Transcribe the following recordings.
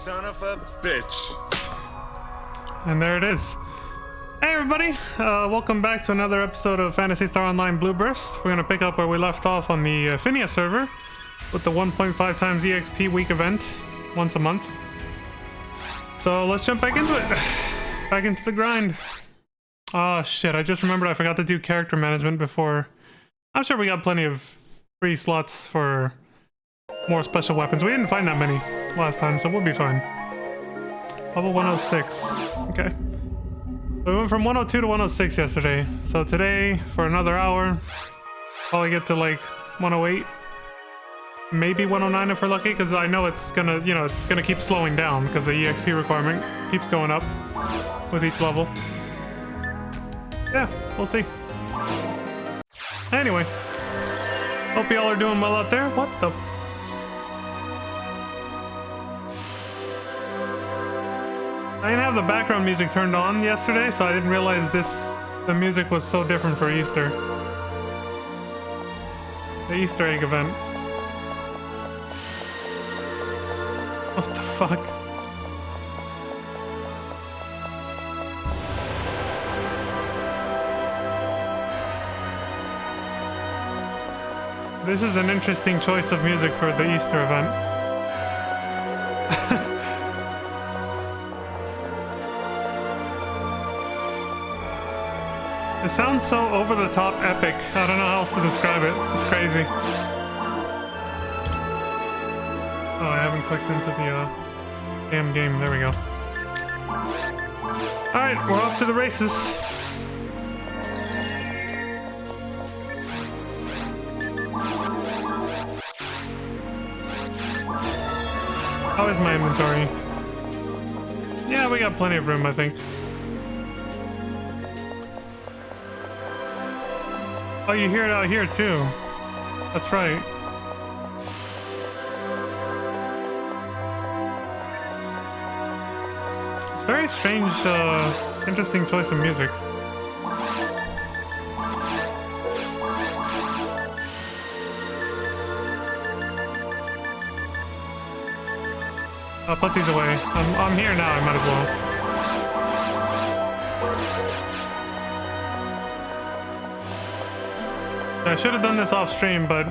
son of a bitch. And there it is. Hey everybody, welcome back to another episode of Phantasy Star Online Blue Burst. We're gonna pick up where we left off on the Phinia server with the 1.5 times EXP week event once a month. So let's jump back into it. Back into the grind. Oh shit, I just remembered I forgot to do character management before. I'm sure we got plenty of free slots for more special weapons. We didn't find that many last time, so we'll be fine. Level 106. Okay. We went from 102 to 106 yesterday. So today, for another hour, probably get to like 108. Maybe 109 if we're lucky, because I know it's gonna, it's gonna keep slowing down because the EXP requirement keeps going up with each level. Yeah, we'll see. Anyway, hope y'all are doing well out there. What the? I didn't have the background music turned on yesterday, so I didn't realize the music was so different for Easter. The Easter egg event. What the fuck? This is an interesting choice of music for the Easter event. It sounds so over-the-top epic. I don't know how else to describe it. It's crazy. Oh, I haven't clicked into the damn game. There we go. Alright, we're off to the races. How is my inventory? Yeah, we got plenty of room, I think. Oh, you hear it out here too. That's right. It's a very strange, interesting choice of music. I'll put these away. I'm here now, I might as well. I should have done this off stream, but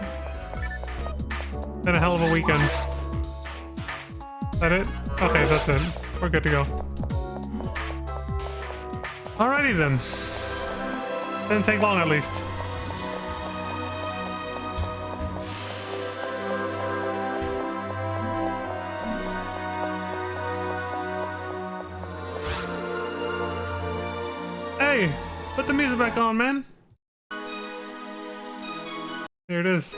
been a hell of a weekend. Is that it? Okay, that's it. We're good to go. Alrighty then. Didn't take long at least. Hey, put the music back on, man. Here it is.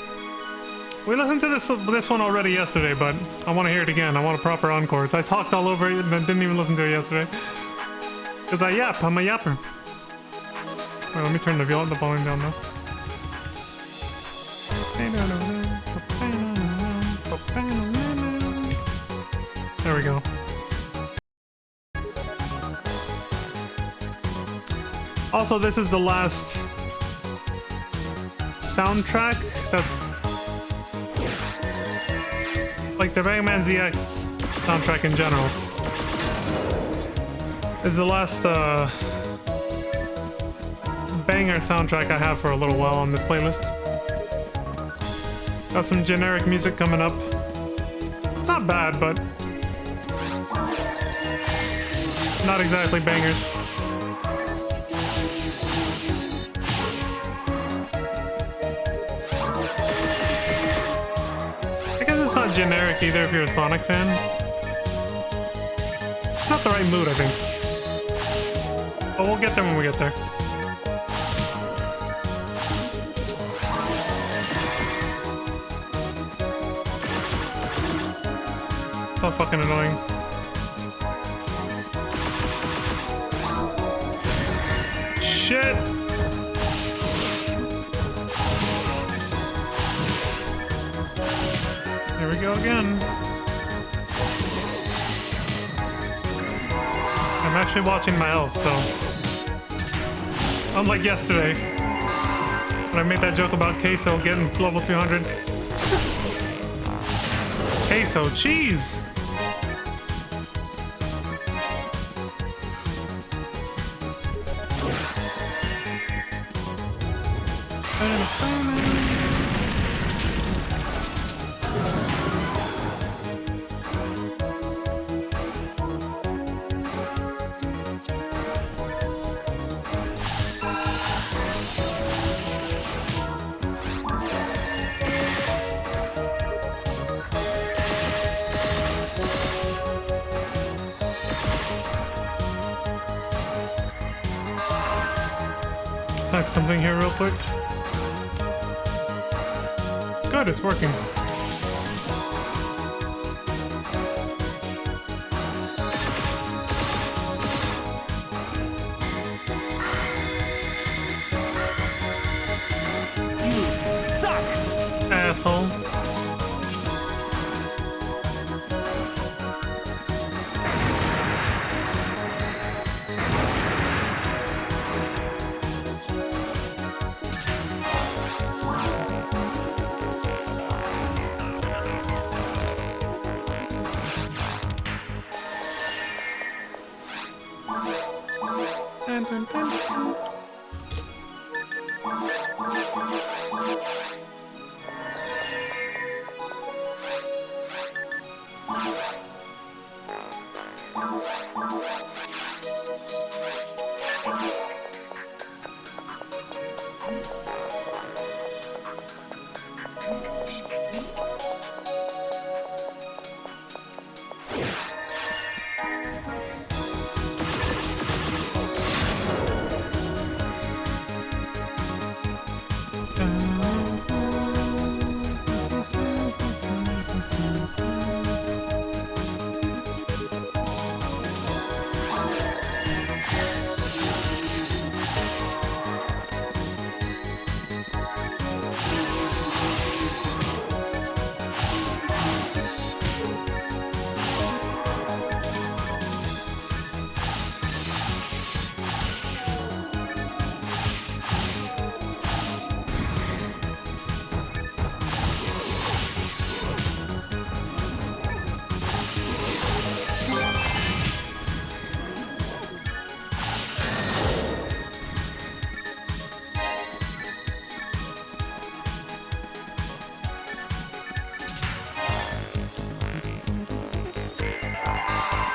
We listened to this one already yesterday, but I want to hear it again. I want a proper encore. I talked all over it and I didn't even listen to it yesterday. Because I yap. I'm a yapper. Wait, let me turn the volume down now. There we go. Also, this is the last soundtrack that's like the Mega Man ZX soundtrack in general is the last banger soundtrack I have for a little while on this playlist. Got some generic music coming up. It's not bad, but not exactly bangers. Generic either if you're a Sonic fan. It's not the right mood, I think. But we'll get there when we get there. So fucking annoying. Shit! Here we go again. I'm actually watching my health, so unlike yesterday when I made that joke about Queso getting level 200. Queso cheese. Type something here real quick. Good, it's working. You suck! Asshole. Dun, dun, dun, dun.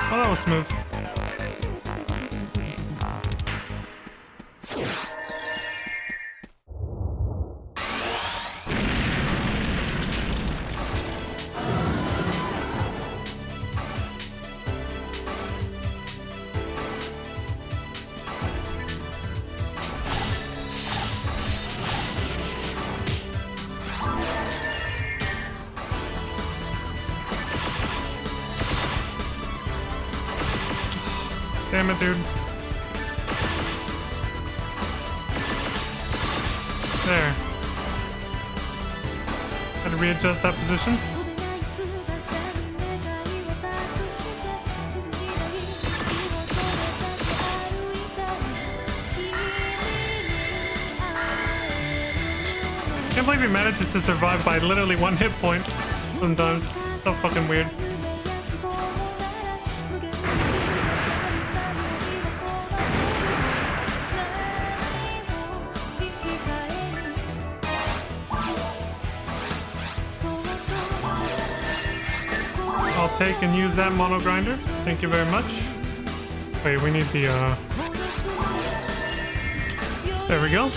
Oh, that was smooth. Damn it, dude. There. Had to readjust that position. Can't believe he manages to survive by literally one hit point sometimes. So fucking weird. I'll take and use that mono grinder. Thank you very much. Wait, we need the there we go.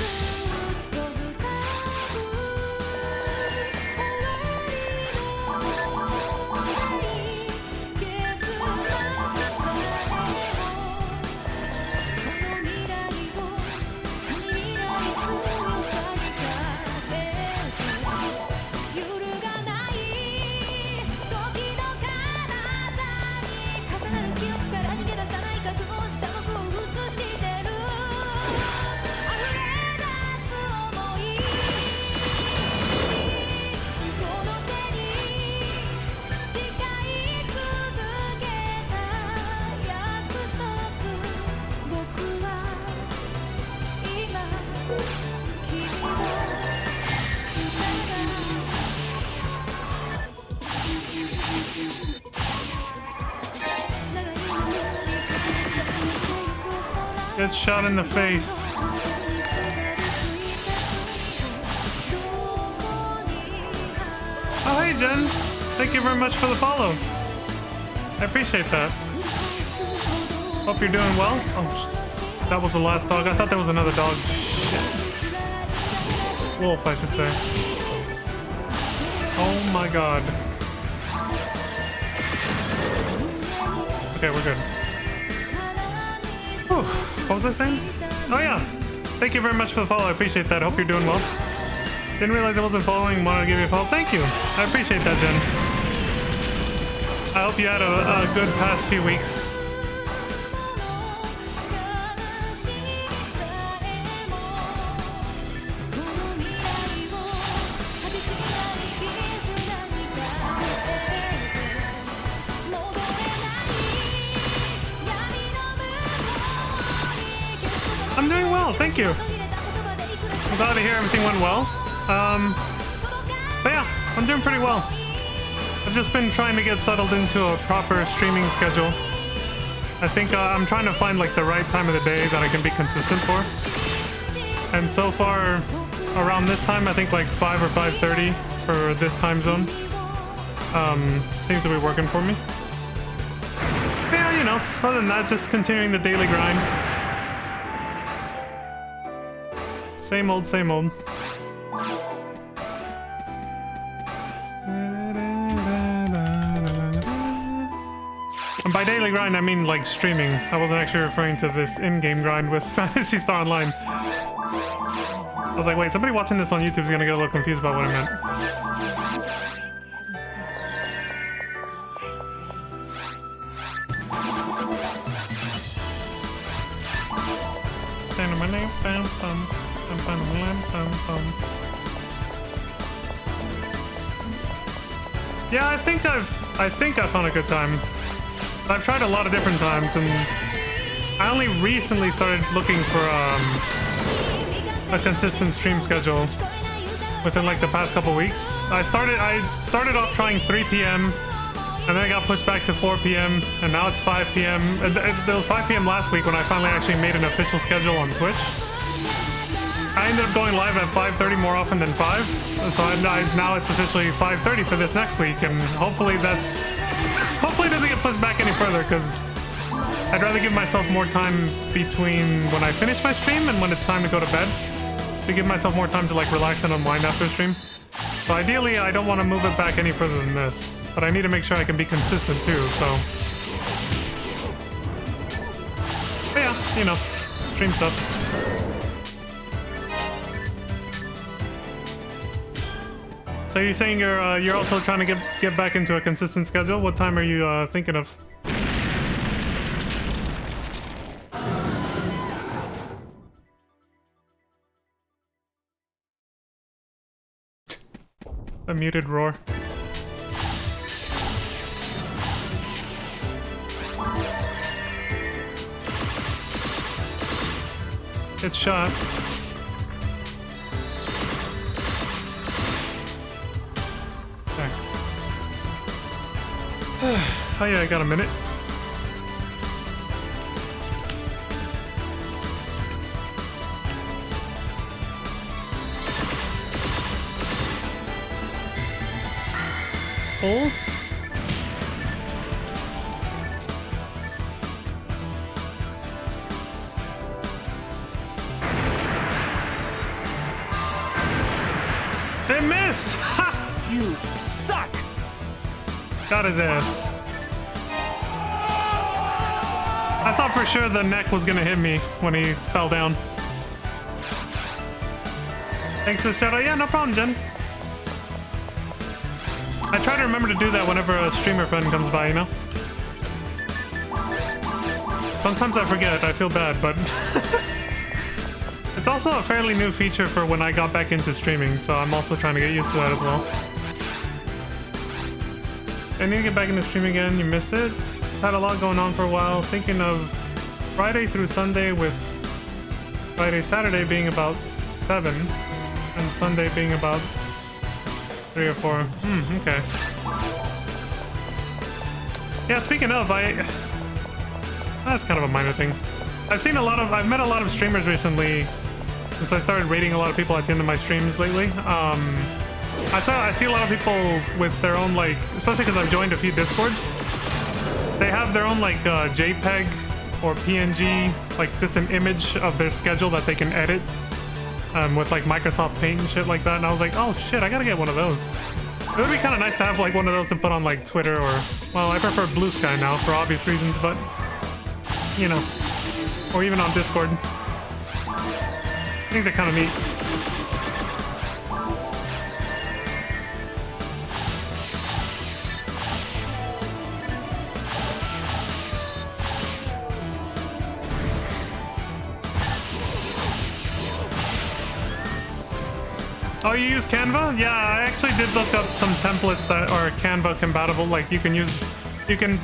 Get shot in the face. Oh, hey, Jen. Thank you very much for the follow. I appreciate that. Hope you're doing well. Oh, that was the last dog. I thought there was another dog. Shit. Wolf, I should say. Oh my god. Okay, we're good. Whew. What was I saying? Oh yeah. Thank you very much for the follow. I appreciate that. Hope you're doing well. Didn't realize I wasn't following. Wanted to give you a follow. Thank you. I appreciate that, Jen. I hope you had a good past few weeks. I'm doing well, thank you. I'm glad to hear everything went well. But yeah, I'm doing pretty well. I've just been trying to get settled into a proper streaming schedule. I think I'm trying to find like the right time of the day that I can be consistent for. And so far, around this time, I think like 5 or 5:30 for this time zone, seems to be working for me. But yeah, you know, other than that, just continuing the daily grind. Same old, same old. And by daily grind, I mean like streaming. I wasn't actually referring to this in-game grind with Phantasy Star Online. I was like, wait, somebody watching this on YouTube is gonna get a little confused about what I meant. Yeah, I think I found a good time. I've tried a lot of different times, and I only recently started looking for a consistent stream schedule within like the past couple weeks. I started off trying 3 p.m. and then I got pushed back to 4 p.m. and now it's 5 p.m. There was 5 p.m. last week when I finally actually made an official schedule on Twitch. I ended up going live at 5:30 more often than 5, so now it's officially 5:30 for this next week, and hopefully it doesn't get pushed back any further, because I'd rather give myself more time between when I finish my stream and when it's time to go to bed, to give myself more time to like relax and unwind after the stream. So ideally, I don't want to move it back any further than this, but I need to make sure I can be consistent too, so... But yeah, you know, stream stuff. So you're saying you're also trying to get back into a consistent schedule? What time are you thinking of? A muted roar. It's shot. Oh yeah, I got a minute. Oh? It missed! Ha! You suck! Got his ass. I thought for sure the neck was gonna hit me when he fell down. Thanks for the shout out. Yeah, no problem, Jen. I try to remember to do that whenever a streamer friend comes by, you know? Sometimes I forget, I feel bad, but... It's also a fairly new feature for when I got back into streaming, so I'm also trying to get used to that as well. I need to get back into streaming again, you miss it? Had a lot going on for a while, thinking of Friday through Sunday, with Friday, Saturday being about 7, and Sunday being about 3 or 4. Okay. Yeah, speaking of, that's kind of a minor thing. I've met a lot of streamers recently, since I started rating a lot of people at the end of my streams lately. I see a lot of people with their own, like, especially because I've joined a few Discords, they have their own, like, JPEG or PNG, like, just an image of their schedule that they can edit with, like, Microsoft Paint and shit like that. And I was like, oh, shit, I gotta get one of those. It would be kind of nice to have, like, one of those to put on, like, Twitter or... Well, I prefer Blue Sky now for obvious reasons, but... You know. Or even on Discord. Things are kind of neat. Oh, you use Canva? Yeah, I actually did look up some templates that are Canva compatible. Like you can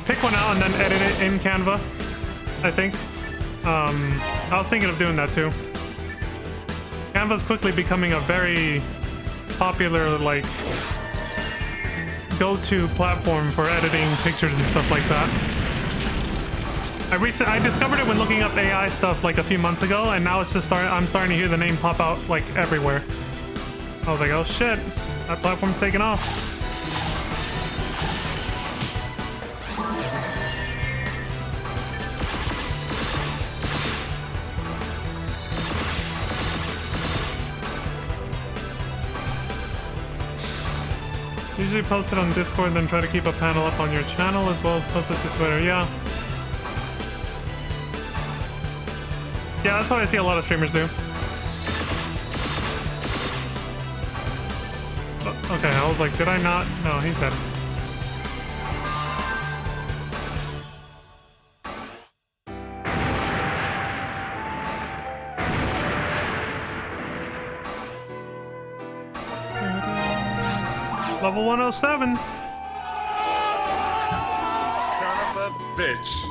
pick one out and then edit it in Canva, I think. I was thinking of doing that too. Canva's quickly becoming a very popular, like, go-to platform for editing pictures and stuff like that. I discovered it when looking up AI stuff like a few months ago, and now it's just I'm starting to hear the name pop out like everywhere. I was like, oh shit, that platform's taking off. Usually post it on Discord, then try to keep a panel up on your channel as well as post it to Twitter. Yeah. Yeah, that's what I see a lot of streamers do. Okay, I was like, did I not? No, he's dead. Level 107. Son of a bitch.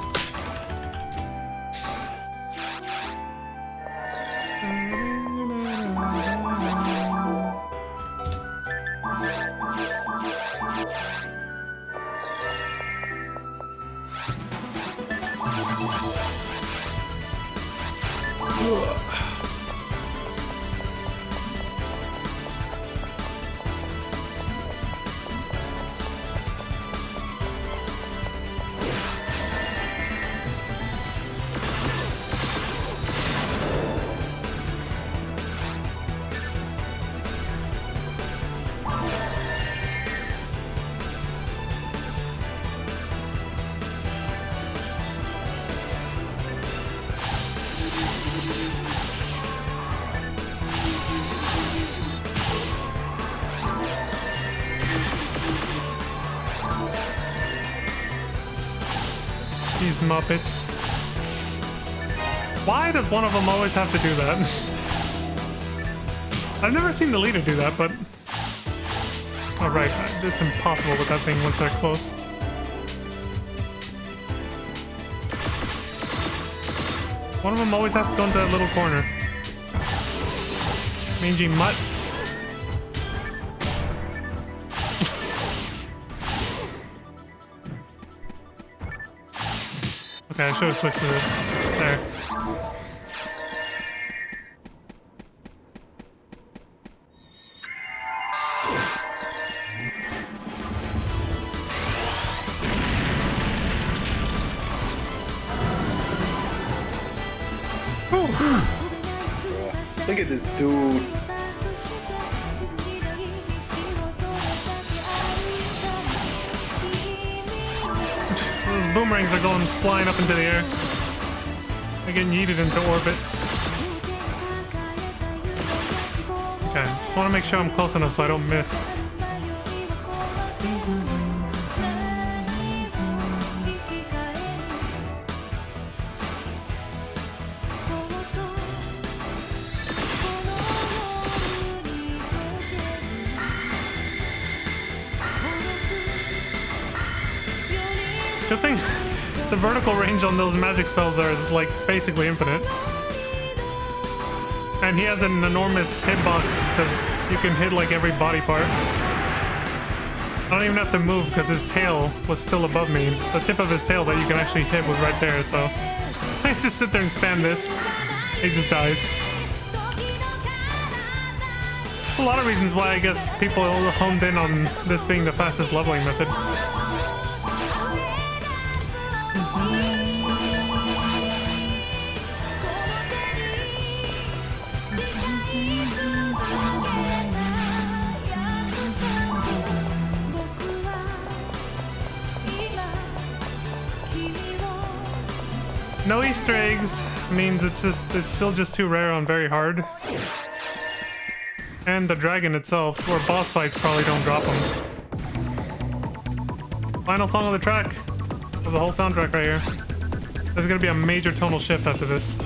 These Muppets. Why does one of them always have to do that? I've never seen the leader do that, but... Oh, right. It's impossible with that thing once they're close. One of them always has to go into that little corner. Mangy mutt. Okay, I should have switched to this. There. Look at this dude. Those boomerangs are going flying up into the air. They're getting yeeted into orbit. Okay, just want to make sure I'm close enough so I don't miss. Good thing the vertical range on those magic spells is like basically infinite. And he has an enormous hitbox because you can hit like every body part. I don't even have to move because his tail was still above me. The tip of his tail that you can actually hit was right there, so I just sit there and spam this. He just dies. A lot of reasons why I guess people honed in on this being the fastest leveling method. No Easter eggs means it's still just too rare on very hard. And the dragon itself, or boss fights, probably don't drop them. Final song of the track. Of the whole soundtrack right here. There's gonna be a major tonal shift after this.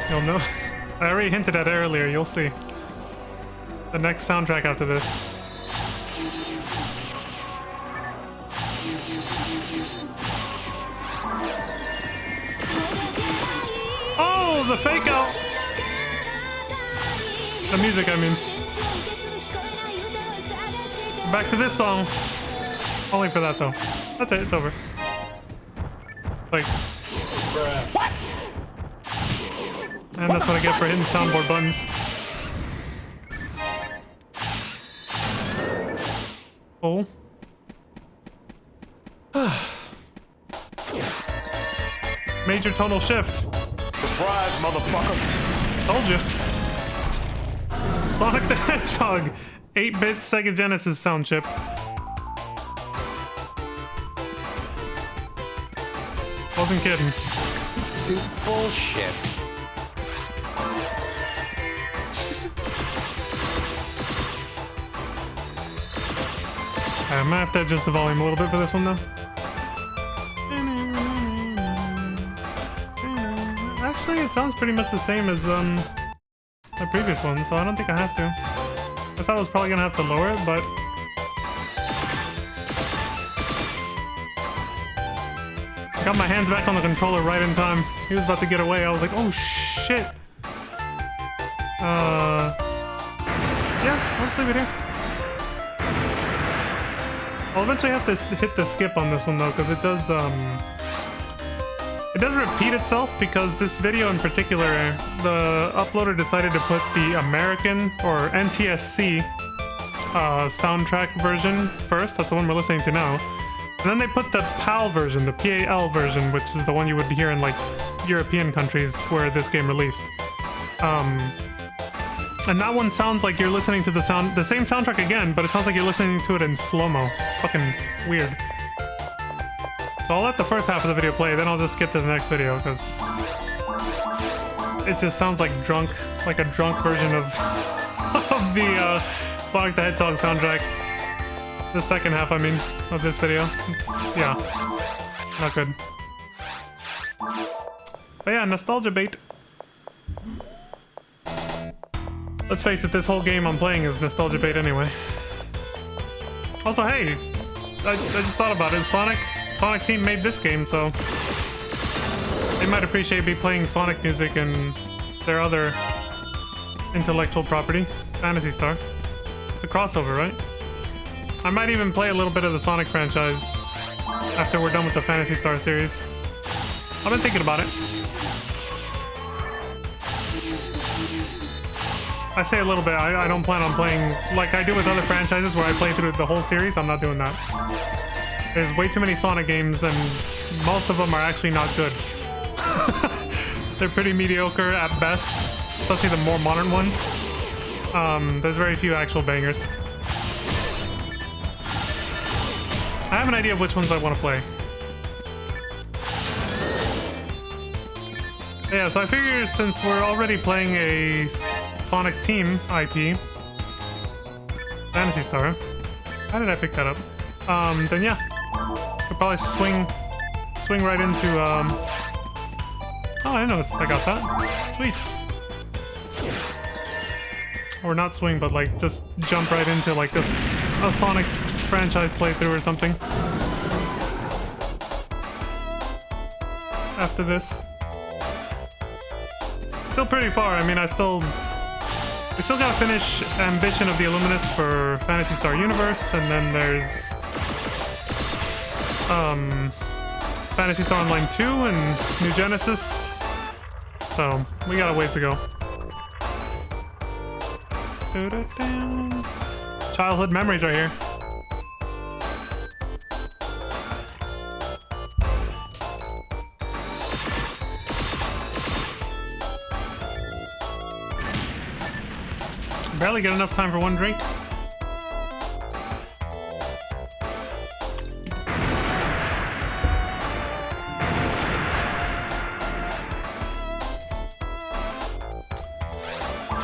You'll know. I already hinted at it earlier, you'll see. The next soundtrack after this. Oh, the fake out! The music, I mean. Back to this song. Only for that though. That's it, it's over. Like. What? And that's what I get for hitting soundboard buttons. Oh. Major tonal shift. Surprise, motherfucker. Told you. Sonic the Hedgehog. 8-bit Sega Genesis sound chip. Wasn't kidding. Dude, bullshit. I'm gonna have to adjust the volume a little bit for this one though. Actually, it sounds pretty much the same as the previous one, so I don't think I have to. I thought I was probably gonna have to lower it, but I got my hands back on the controller right in time. He was about to get away. I was like, oh shit. Yeah, let's leave it here. I'll eventually have to hit the skip on this one though, because it does repeat itself, because this video in particular, the uploader decided to put the American or NTSC soundtrack version first. That's the one we're listening to now. And then they put the PAL version, the PAL version, which is the one you would hear in like European countries where this game released. And that one sounds like you're listening to the same soundtrack again, but it sounds like you're listening to it in slow-mo. It's fucking weird. So I'll let the first half of the video play, then I'll just skip to the next video, because it just sounds like a drunk version of of the Sonic the Hedgehog soundtrack. The second half, I mean, of this video. Yeah, not good. But yeah, nostalgia bait. Let's face it, this whole game I'm playing is nostalgia bait anyway. Also, hey, I just thought about it. Sonic Team made this game, so they might appreciate me playing Sonic music and their other intellectual property, Phantasy Star. It's a crossover, right? I might even play a little bit of the Sonic franchise after we're done with the Phantasy Star series. I've been thinking about it. I say a little bit. I don't plan on playing like I do with other franchises where I play through the whole series. I'm not doing that. There's way too many Sonic games, and most of them are actually not good. They're pretty mediocre at best, especially the more modern ones. There's very few actual bangers. I have an idea of which ones I want to play. Yeah, so I figure since we're already playing a Sonic Team IP, Phantasy Star. How did I pick that up? Then yeah, could probably swing right into oh, I know I got that. Sweet. Or not swing, but like just jump right into like a Sonic franchise playthrough or something. After this. Still pretty far. I mean, we still gotta finish Ambition of the Illuminous for Phantasy Star Universe, and then there's Phantasy Star Online 2 and New Genesis. So we got a ways to go. Childhood memories right here. Barely get enough time for one drink.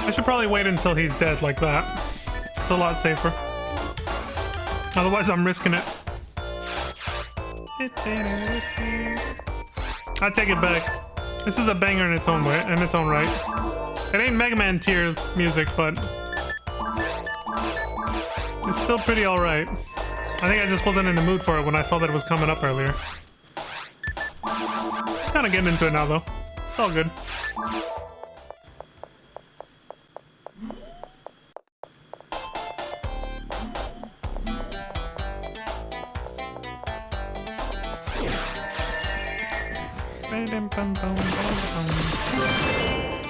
I should probably wait until he's dead like that. It's a lot safer. Otherwise, I'm risking it. I take it back. This is a banger in its own way, in its own right. It ain't Mega Man tier music, but it's still pretty alright. I think I just wasn't in the mood for it when I saw that it was coming up earlier. Kinda getting into it now, though. It's all good.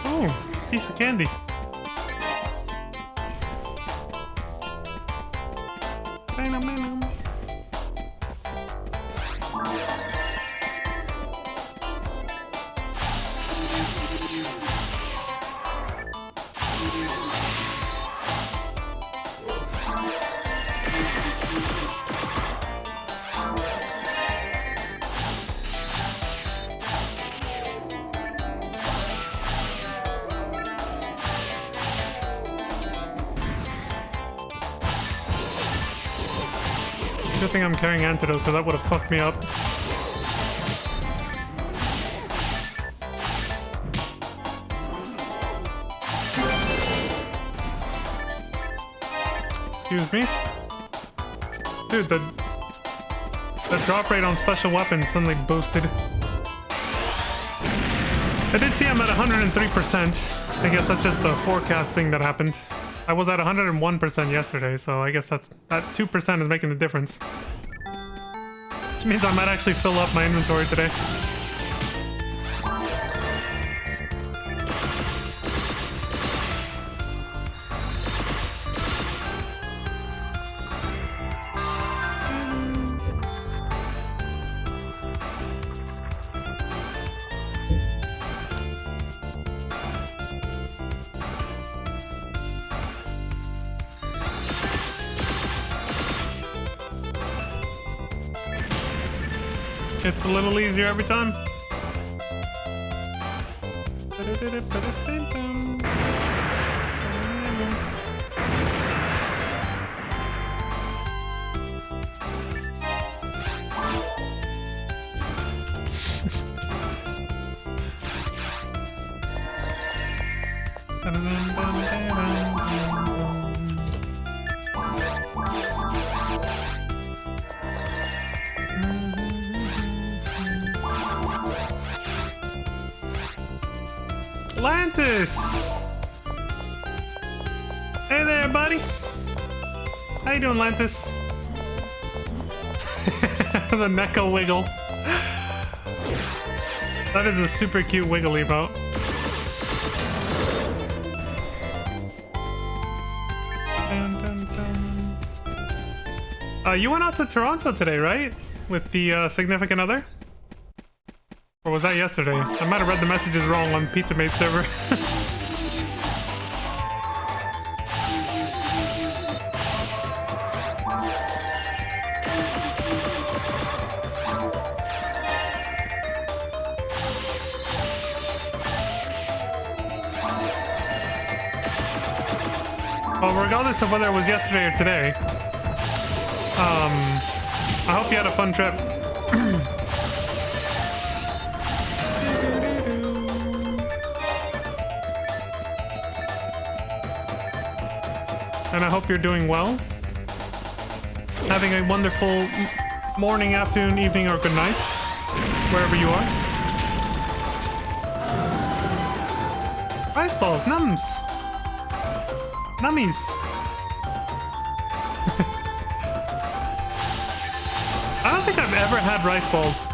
Oh, piece of candy. Good thing I'm carrying antidote, so that would have fucked me up. Excuse me? Dude, the drop rate on special weapons suddenly boosted. I did see I'm at 103%. I guess that's just a forecast thing that happened. I was at 101% yesterday, so I guess that 2% is making the difference. Which means I might actually fill up my inventory today. It's a little easier every time. Atlantis! Hey there, buddy! How you doing, Atlantis? The Neko wiggle. That is a super cute wiggle emote. You went out to Toronto today, right? With the significant other? Or was that yesterday? I might have read the messages wrong on Pizza Mate server. Well, regardless of whether it was yesterday or today, I hope you had a fun trip. And I hope you're doing well. Having a wonderful morning, afternoon, evening, or good night, wherever you are. Ice balls, nums. Nummies. I don't think I've ever had rice balls.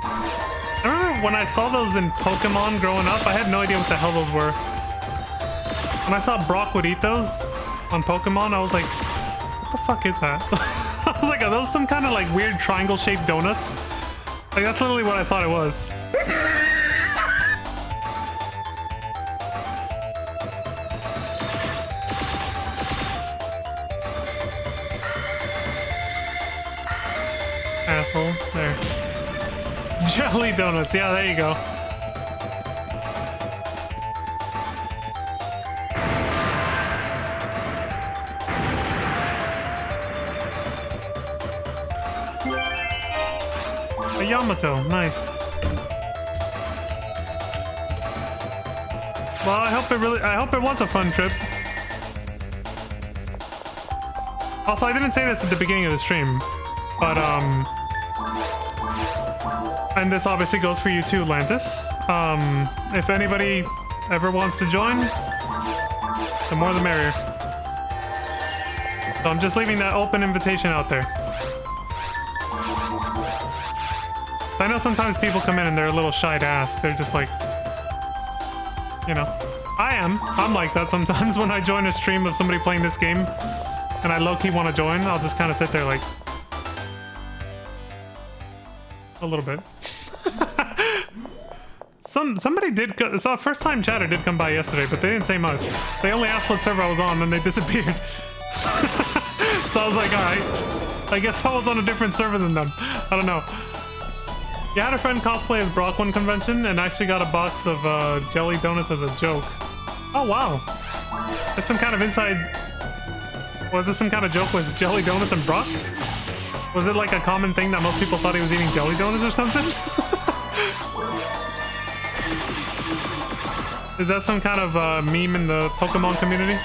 I remember when I saw those in Pokemon growing up, I had no idea what the hell those were. When I saw Brock would eat those on Pokemon, I was like, what the fuck is that? I was like, are those some kind of like weird triangle-shaped donuts? Like, that's literally what I thought it was. Asshole. There. Jelly donuts. Yeah, there you go. A Yamato, nice. Well, I hope it was a fun trip. Also, I didn't say this at the beginning of the stream, but and this obviously goes for you too, Lantis. If anybody ever wants to join, the more the merrier. So I'm just leaving that open invitation out there. I know sometimes people come in and they're a little shy to ask. They're just like, you know, I'm like that sometimes when I join a stream of somebody playing this game and I low-key want to join. I'll just kind of sit there like a little bit. Somebody did so first time chatter did come by yesterday, but they didn't say much. They only asked what server I was on and they disappeared. So I was like, all right, I guess I was on a different server than them. I don't know. You had a friend cosplay as Brock one convention and actually got a box of jelly donuts as a joke. Oh wow. There's some kind of inside... Was this some kind of joke with jelly donuts and Brock? Was it like a common thing that most people thought he was eating jelly donuts or something? Is that some kind of meme in the Pokemon community?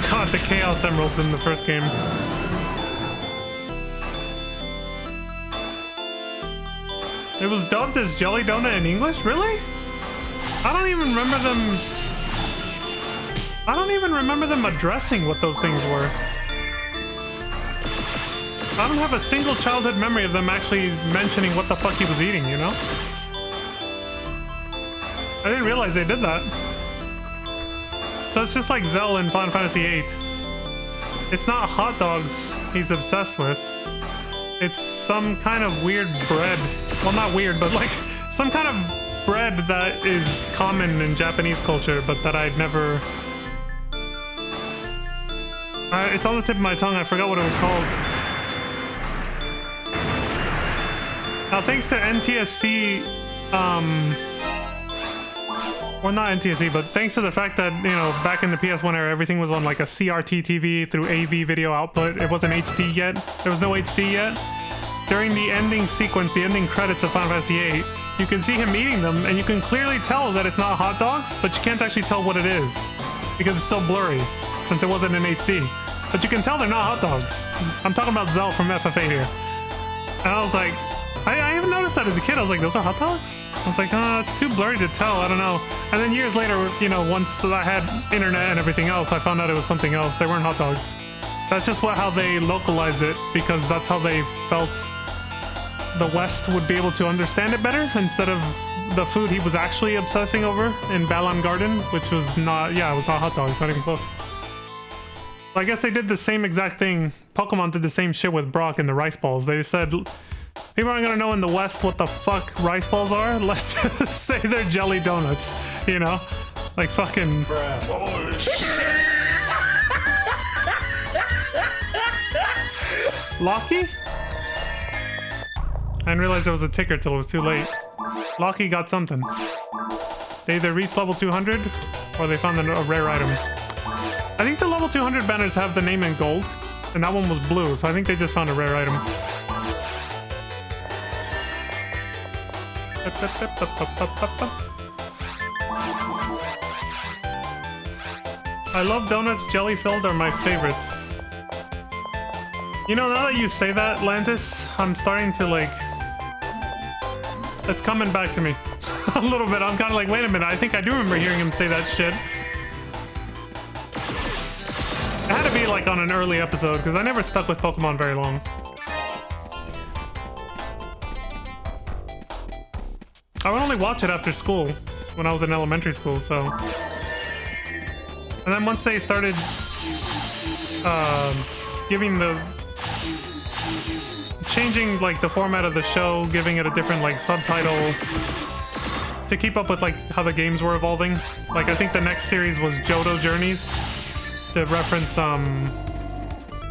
God, the Chaos Emeralds in the first game. It was dubbed as Jelly Donut in English? Really? I don't even remember them addressing what those things were. I don't have a single childhood memory of them actually mentioning what the fuck he was eating, you know? I didn't realize they did that. So it's just like Zell in Final Fantasy VIII. It's not hot dogs he's obsessed with. It's some kind of weird bread. Well, not weird, but like some kind of bread that is common in Japanese culture, but that I'd never... it's on the tip of my tongue. I forgot what it was called. Now, thanks to NTSC, well, not NTSC, but thanks to the fact that, you know, back in the PS1 era, everything was on like a CRT TV through AV video output. It wasn't HD yet. There was no HD yet. During the ending sequence, the ending credits of Final Fantasy VIII, you can see him eating them, and you can clearly tell that it's not hot dogs, but you can't actually tell what it is because it's so blurry since it wasn't in HD. But you can tell they're not hot dogs. I'm talking about Zell from FF8 here. And I was like, I even noticed that as a kid. I was like, those are hot dogs? I was like, oh, it's too blurry to tell. I don't know. And then years later, you know, once I had internet and everything else, I found out it was something else. They weren't hot dogs. That's just how they localized it, because that's how they felt the West would be able to understand it better, instead of the food he was actually obsessing over in Balan Garden, which was not, yeah, it was not hot dogs, not even close. So I guess they did the same exact thing. Pokemon did the same shit with Brock and the rice balls. They said, people aren't gonna know in the West what the fuck rice balls are. Let's just say they're jelly donuts, you know? Like fucking... Locky? I didn't realize there was a ticker till it was too late. Locky got something. They either reached level 200 or they found a rare item. I think the level 200 banners have the name in gold, and that one was blue, so I think they just found a rare item. I love donuts, jelly filled are my favorites. You know, now that you say that, Lantis, I'm starting to like... It's coming back to me. A little bit. I'm kind of like, wait a minute, I think I do remember hearing him say that shit. It had to be like on an early episode, because I never stuck with Pokemon very long. I would only watch it after school, when I was in elementary school, so... And then once they started giving the... changing like the format of the show, giving it a different like subtitle, to keep up with like how the games were evolving. Like I think the next series was Johto Journeys to reference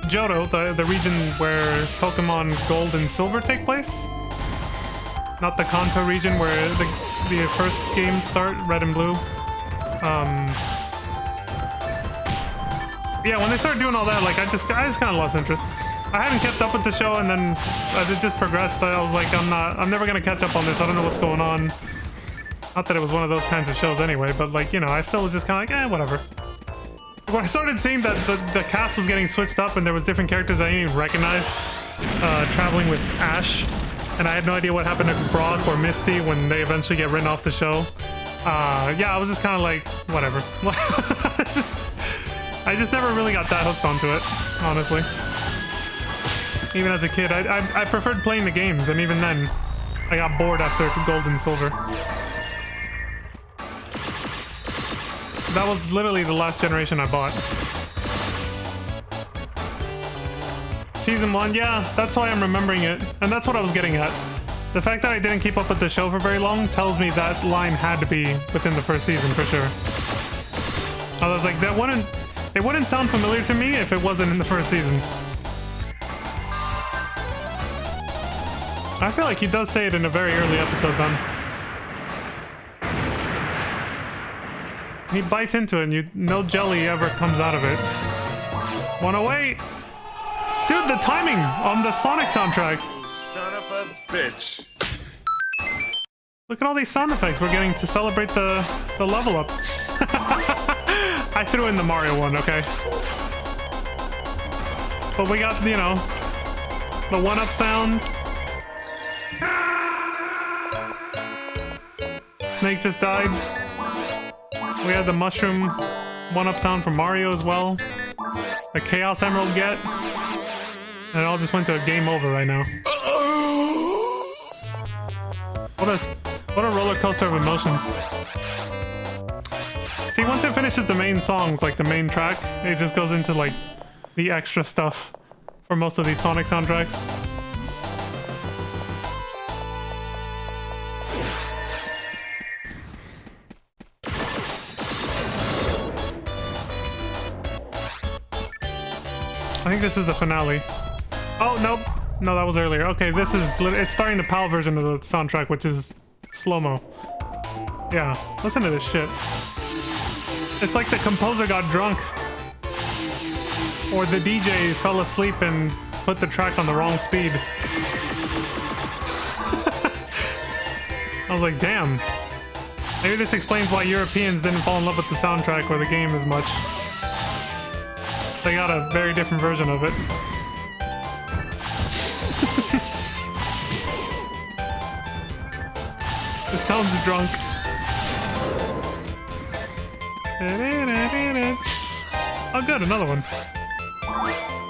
Johto, the region where Pokemon Gold and Silver take place. Not the Kanto region where the first games start, Red and Blue. Yeah, when they started doing all that, like I just kind of lost interest. I haven't kept up with the show, and then as it just progressed, I was like, I'm never gonna catch up on this. I don't know what's going on. Not that it was one of those kinds of shows anyway, but like, you know, I still was just kind of like, whatever. When I started seeing that the cast was getting switched up and there was different characters I didn't even recognize traveling with Ash, and I had no idea what happened to Brock or Misty when they eventually get written off the show. Yeah, I was just kind of like, whatever. I just never really got that hooked onto it, honestly. Even as a kid, I preferred playing the games, and even then, I got bored after Gold and Silver. That was literally the last generation I bought. Season 1, yeah, that's why I'm remembering it. And that's what I was getting at. The fact that I didn't keep up with the show for very long tells me that line had to be within the first season, for sure. I was like, it wouldn't sound familiar to me if it wasn't in the first season. I feel like he does say it in a very early episode, then. He bites into it, and no jelly ever comes out of it. 108! Dude, the timing on the Sonic soundtrack. Son of a bitch. Look at all these sound effects we're getting to celebrate the level up. I threw in the Mario one, okay? But we got, you know, the one-up sound. Snake just died. We had the mushroom one-up sound from Mario as well. The Chaos Emerald get. And it all just went to a game over right now. What a roller coaster of emotions. See, once it finishes the main songs, like the main track, it just goes into like the extra stuff for most of these Sonic soundtracks. I think this is the finale. Oh, nope. No, that was earlier. Okay, it's starting the PAL version of the soundtrack, which is slow-mo. Yeah, listen to this shit. It's like the composer got drunk. Or the DJ fell asleep and put the track on the wrong speed. I was like, damn. Maybe this explains why Europeans didn't fall in love with the soundtrack or the game as much. They got a very different version of it. It sounds drunk. Oh good, another one.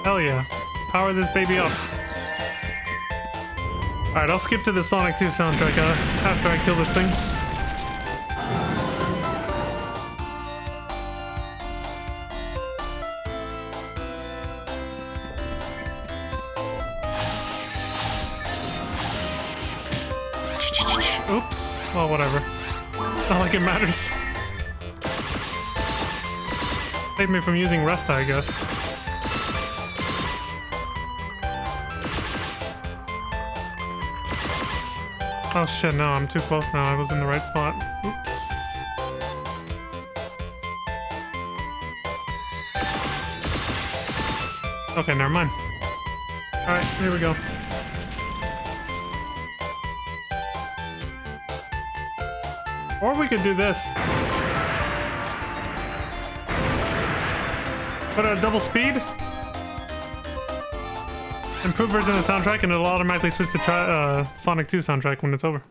Hell yeah. Power this baby up. Alright, I'll skip to the Sonic 2 soundtrack after I kill this thing. Oops. Well, whatever. Not like it matters. Saved me from using Resta, I guess. Oh shit, no, I'm too close now. I was in the right spot. Oops. Okay, never mind. Alright, here we go. Or we could do this. Put it at double speed. Improved version of the soundtrack, and it'll automatically switch to Sonic 2 soundtrack when it's over.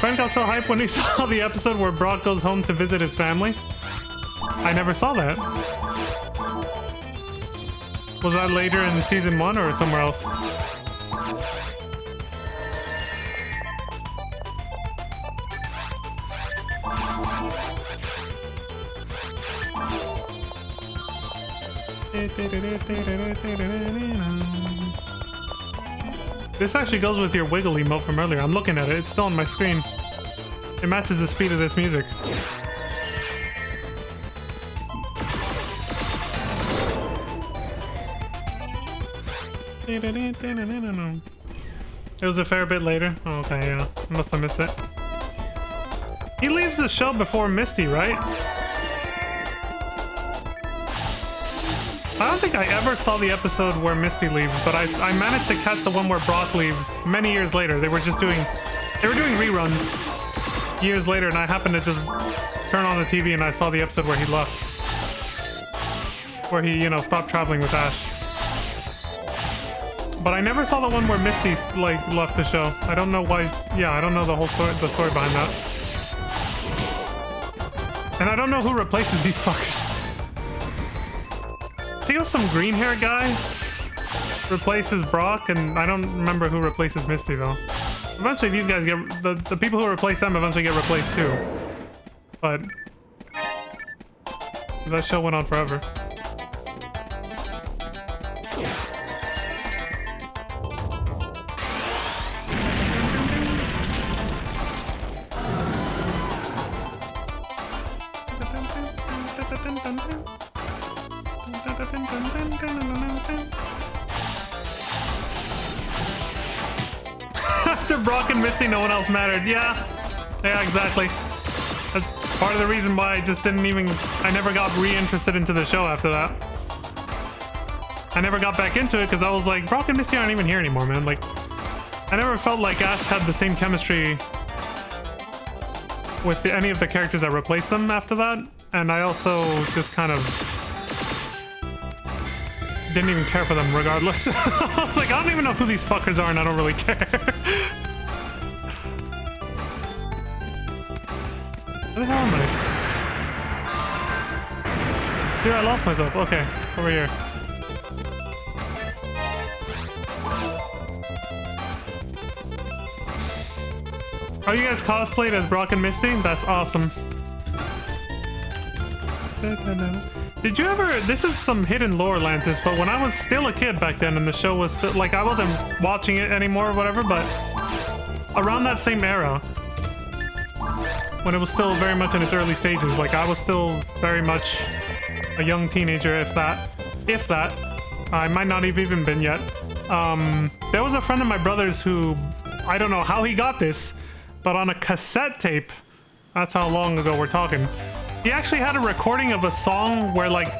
Friend got so hyped when he saw the episode where Brock goes home to visit his family. I never saw that. Was that later in season 1 or somewhere else? This actually goes with your wiggle emote from earlier. I'm looking at it. It's still on my screen. It matches the speed of this music. It was a fair bit later. Oh, okay, yeah. I must have missed it. He leaves the show before Misty, right? I don't think I ever saw the episode where Misty leaves, but I managed to catch the one where Brock leaves many years later. They were doing reruns years later, and I happened to just turn on the TV and I saw the episode where he left. Where he, you know, stopped traveling with Ash. But I never saw the one where Misty, like, left the show. I don't know why. Yeah, I don't know the whole story, behind that. And I don't know who replaces these fuckers. I think it was some green hair guy replaces Brock, and I don't remember who replaces Misty though. Eventually these guys get, the people who replace them eventually get replaced too. But that show went on forever. After Brock and Misty, no one else mattered. Yeah, exactly. That's part of the reason why I just didn't even... I never got re-interested into the show after that. I never got back into it because I was like, Brock and Misty aren't even here anymore, man. Like, I never felt like Ash had the same chemistry with any of the characters that replaced them after that. And I also just kind of didn't even care for them regardless. I was like, I don't even know who these fuckers are and I don't really care. Where the hell am I? Dude, I lost myself. Okay, over here. Oh, you guys cosplayed as Brock and Misty? That's awesome. Did you ever... This is some hidden lore, Lantis, but when I was still a kid back then and the show was still... Like, I wasn't watching it anymore or whatever, but around that same era, when it was still very much in its early stages, like, I was still very much a young teenager, if that. I might not have even been yet. There was a friend of my brother's who... I don't know how he got this, but on a cassette tape, that's how long ago we're talking, he actually had a recording of a song where, like,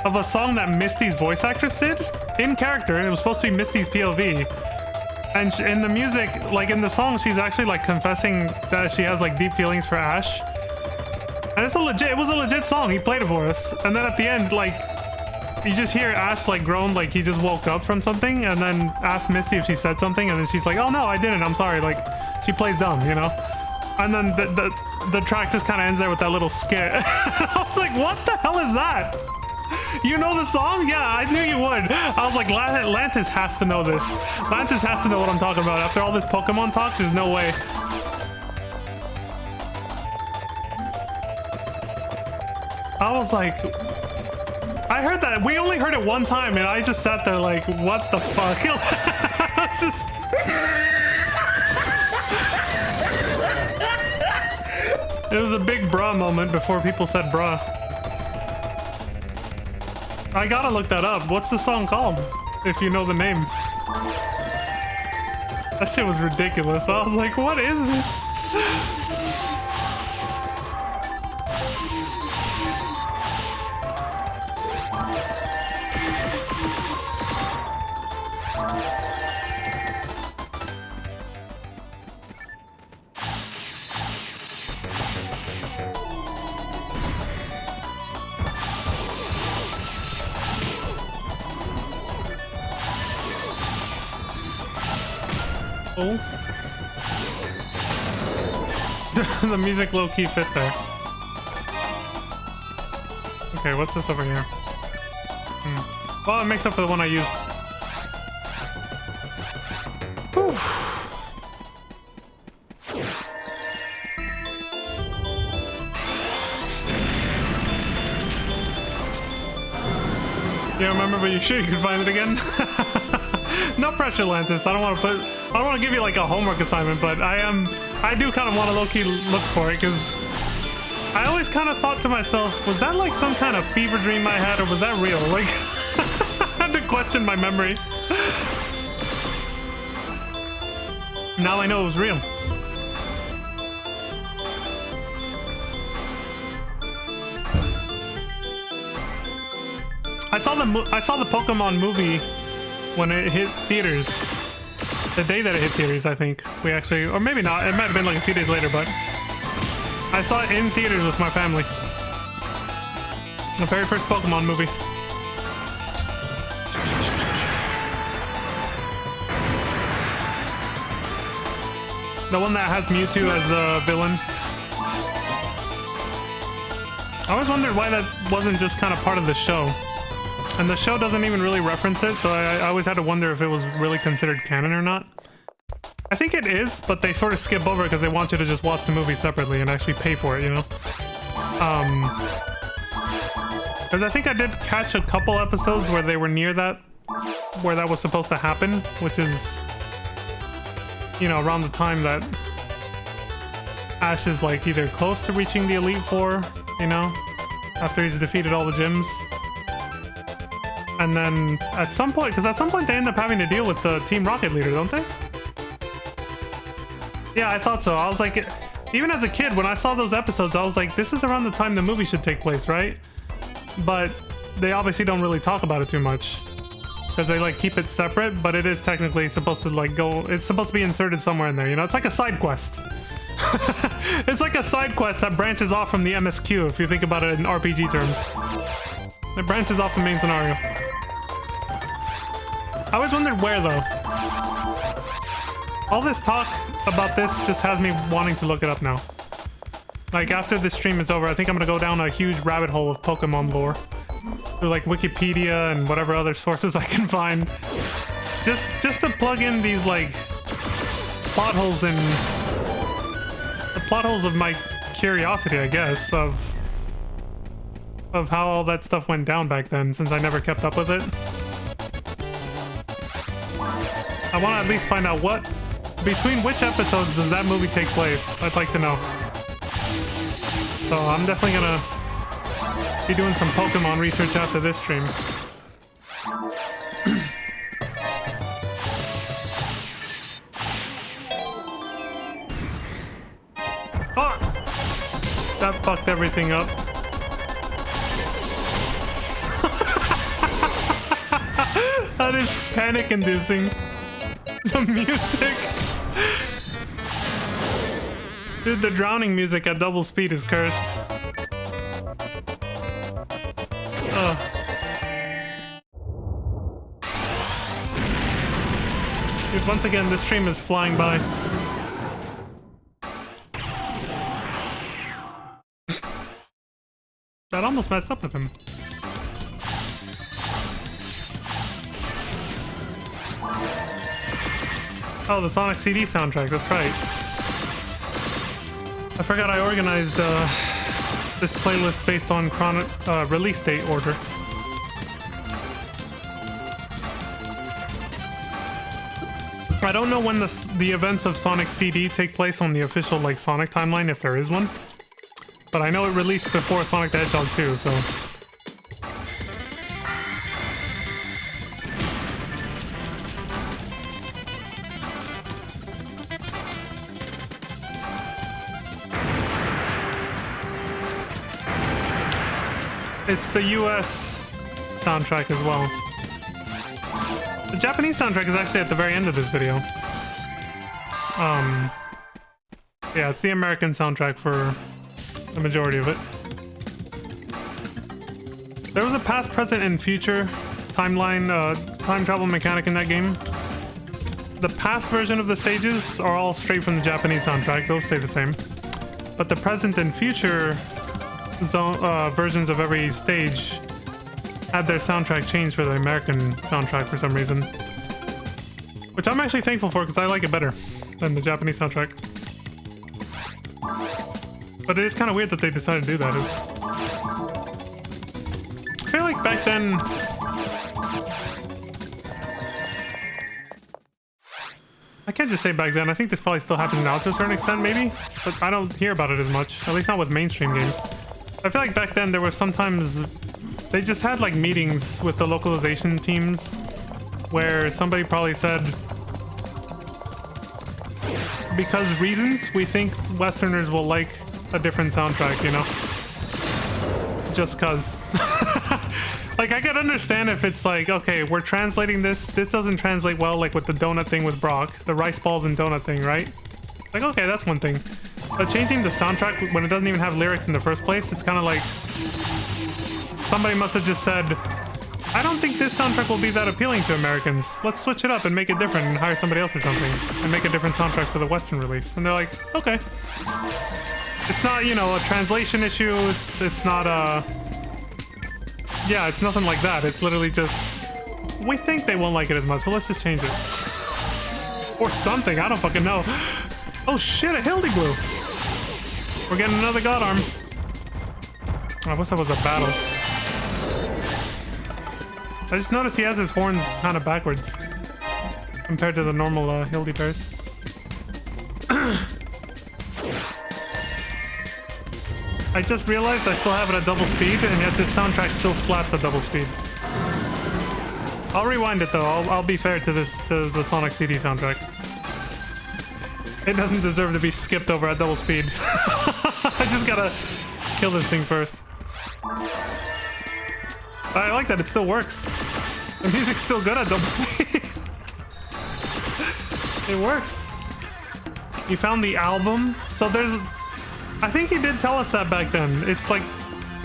of a song that Misty's voice actress did in character. It was supposed to be Misty's POV, and in the music, like in the song, she's actually like confessing that she has like deep feelings for Ash, and it was a legit song. He played it for us, and then at the end, like, you just hear Ash like groan, like he just woke up from something, and then ask Misty if she said something, and then she's like, "Oh no, I didn't. I'm sorry." Like, she plays dumb, you know. And then the track just kind of ends there with that little skit. I was like, what the hell is that? You know the song? Yeah, I knew you would. I was like, Lantis has to know this. Lantis has to know what I'm talking about. After all this Pokemon talk, there's no way. I was like... I heard that. We only heard it one time, and I just sat there like, what the fuck? I was just... It was a big bruh moment before people said bruh. I gotta look that up. What's the song called? If you know the name. That shit was ridiculous. I was like, what is this? Oh. The music low-key fit there. Okay, what's this over here? Well, it makes up for the one I used. Whew. You don't remember, but you sure you can find it again? No pressure, Lantis. I don't want to give you like a homework assignment, but I do kind of want to low-key look for it, because I always kind of thought to myself, was that like some kind of fever dream I had, or was that real? Like, I had to question my memory. Now I know it was real. I saw the Pokemon movie when it hit theaters. The day that it hit theaters, I think. We actually, or maybe not. It might have been like a few days later, but I saw it in theaters with my family. The very first Pokemon movie. The one that has Mewtwo as the villain. I always wondered why that wasn't just kind of part of the show. And the show doesn't even really reference it, so I always had to wonder if it was really considered canon or not. I think it is, but they sort of skip over because they want you to just watch the movie separately and actually pay for it, you know? Because I think I did catch a couple episodes where they were near that, where that was supposed to happen, which is, you know, around the time that Ash is like either close to reaching the Elite Four, you know, after he's defeated all the gyms. And then at some point, because at some point they end up having to deal with the Team Rocket leader, don't they? Yeah, I thought so. I was like, even as a kid, when I saw those episodes, I was like, this is around the time the movie should take place, right? But they obviously don't really talk about it too much, because they like keep it separate, but it is technically supposed to like go, it's supposed to be inserted somewhere in there, you know? It's like a side quest. It's like a side quest that branches off from the MSQ, if you think about it in RPG terms. It branches off the main scenario. I always wondered where, though. All this talk about this just has me wanting to look it up now. Like, after this stream is over, I think I'm gonna go down a huge rabbit hole of Pokemon lore. Through, like, Wikipedia and whatever other sources I can find. Just to plug in these, like, plot holes in... the plot holes of my curiosity, I guess, of how all that stuff went down back then, since I never kept up with it. I want to at least find out between which episodes does that movie take place. I'd like to know. So I'm definitely gonna be doing some Pokemon research after this stream. Fuck! That fucked everything up. That is panic-inducing. The music. Dude, the drowning music at double speed is cursed. Ugh. Dude, once again, this stream is flying by. That almost messed up with him. Oh, the Sonic CD soundtrack, that's right. I forgot I organized this playlist based on release date order. I don't know when the events of Sonic CD take place on the official like Sonic timeline, if there is one. But I know it released before Sonic the Hedgehog 2, so... It's the US soundtrack as well. The Japanese soundtrack is actually at the very end of this video. Yeah, it's the American soundtrack for the majority of it. There was a past, present, and future timeline, time travel mechanic in that game. The past version of the stages are all straight from the Japanese soundtrack. Those stay the same. But the present and future versions of every stage had their soundtrack changed for the American soundtrack for some reason. Which I'm actually thankful for, because I like it better than the Japanese soundtrack. But it is kind of weird that they decided to do that. I feel like back then... I can't just say back then. I think this probably still happens now to a certain extent, maybe. But I don't hear about it as much. At least not with mainstream games. I feel like back then there were sometimes... They just had like meetings with the localization teams where somebody probably said... Because reasons, we think Westerners will like a different soundtrack, you know? Just cause. Like, I could understand if it's like, okay, we're translating this. This doesn't translate well, like with the donut thing with Brock. The rice balls and donut thing, right? It's like, okay, that's one thing. But changing the soundtrack when it doesn't even have lyrics in the first place, it's kind of like... Somebody must have just said, I don't think this soundtrack will be that appealing to Americans. Let's switch it up and make it different and hire somebody else or something. And make a different soundtrack for the Western release. And they're like, okay. It's not, you know, a translation issue. It's not a... Yeah, it's nothing like that. It's literally just... We think they won't like it as much, so let's just change it. Or something, I don't fucking know. Oh shit, a Hildy Glue! We're getting another God Arm. I wish that was a battle. I just noticed he has his horns kind of backwards. Compared to the normal Hildy pairs. I just realized I still have it at double speed, and yet this soundtrack still slaps at double speed. I'll rewind it though. I'll be fair to the Sonic CD soundtrack. It doesn't deserve to be skipped over at double speed. I just gotta kill this thing first. I like that it still works. The music's still good at double speed. It works. You found the album? So there's... I think he did tell us that back then. It's like...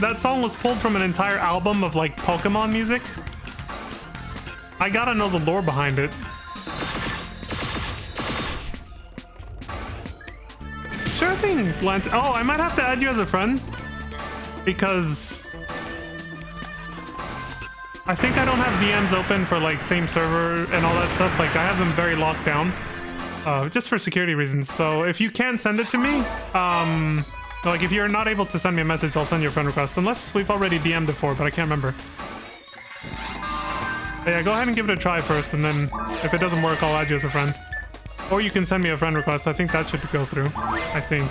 That song was pulled from an entire album of like Pokemon music. I gotta know the lore behind it. Sure thing, Lent. Oh, I might have to add you as a friend. Because... I think I don't have DMs open for like same server and all that stuff. Like I have them very locked down. Just for security reasons. So if you can send it to me, like if you're not able to send me a message, I'll send you a friend request. Unless we've already DM'd before, but I can't remember. But yeah, go ahead and give it a try first, and then if it doesn't work, I'll add you as a friend. Or you can send me a friend request. I think that should go through. I think.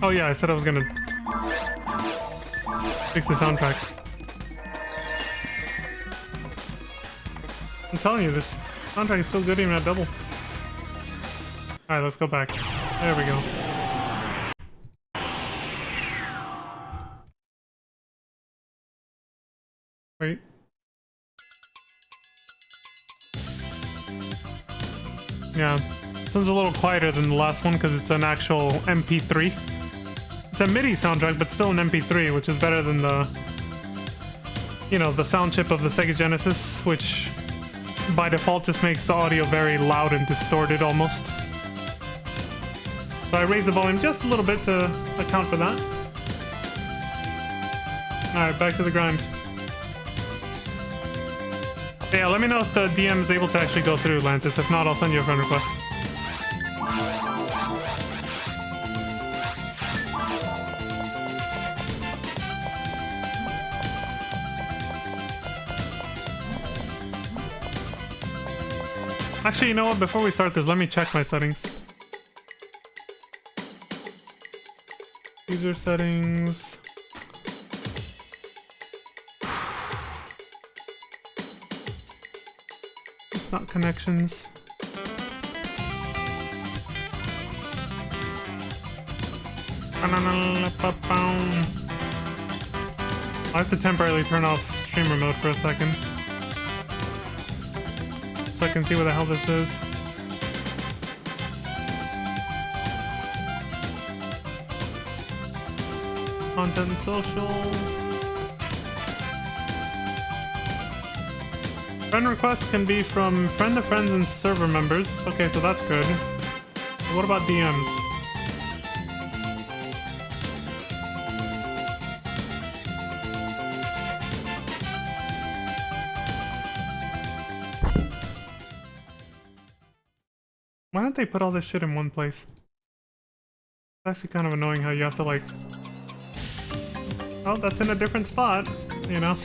Oh yeah, I said I was gonna fix the soundtrack. I'm telling you, this soundtrack is still good even at double. Alright, let's go back. There we go. Wait. Yeah, this one's a little quieter than the last one because it's an actual MP3. It's a MIDI soundtrack, but still an MP3, which is better than the, you know, the sound chip of the Sega Genesis, which by default just makes the audio very loud and distorted almost. So I raised the volume just a little bit to account for that. Alright, back to the grind. Yeah, let me know if the DM is able to actually go through, Lantis. If not, I'll send you a friend request. Actually, you know what? Before we start this, let me check my settings. User settings. It's not connections. I have to temporarily turn off streamer mode for a second. So I can see what the hell this is. Content and social. Friend requests can be from friend of friends and server members. Okay, so that's good. But what about DMs? Why don't they put all this shit in one place? actually kind of annoying how you have to like... Oh, that's in a different spot, you know?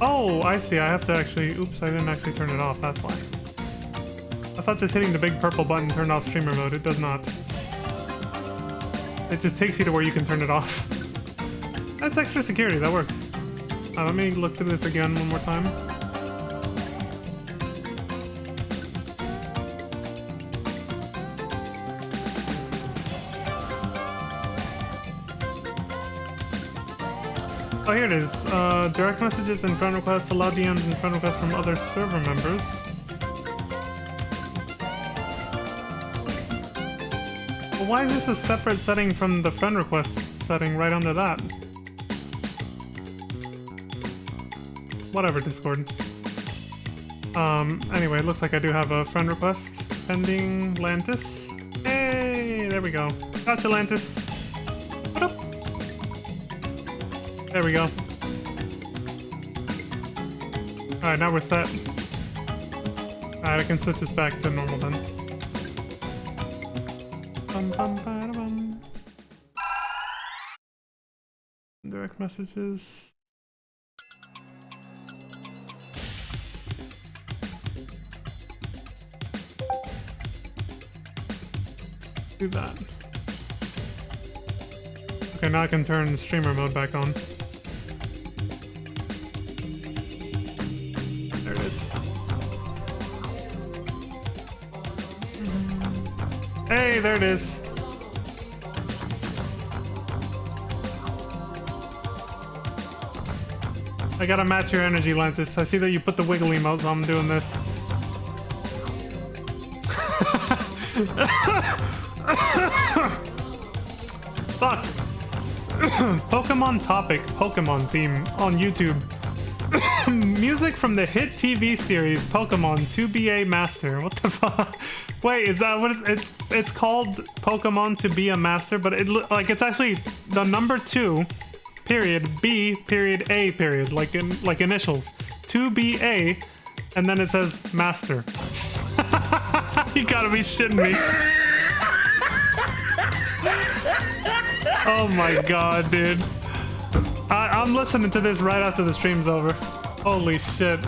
Oh, I see. I have to actually... Oops, I didn't actually turn it off. That's why. I thought just hitting the big purple button turned off streamer mode. It does not. It just takes you to where you can turn it off. That's extra security. That works. Let me look through this again one more time. Oh, here it is. Direct messages and friend requests allow DMs and friend requests from other server members. Well, why is this a separate setting from the friend request setting right under that? Whatever, Discord. Anyway, it looks like I do have a friend request pending. Lantis. Hey, there we go. Gotcha, Lantis. What up? There we go. Alright, now we're set. Alright, I can switch this back to normal then. Bum. Direct messages. Do that. Okay, now I can turn streamer mode back on. There it is. Hey, there it is. I gotta match your energy, Lantis. I see that you put the wiggle emote, so I'm doing this. Fuck. Pokemon topic, Pokemon theme on YouTube. Music from the hit TV series Pokemon 2BA Master. What the fuck? Wait, is that what it's called? Pokemon to be a master, but it like it's actually the number 2 period B period A period like initials 2BA, and then it says master. You gotta be shitting me. Oh my god, dude. I'm listening to this right after the stream's over. Holy shit.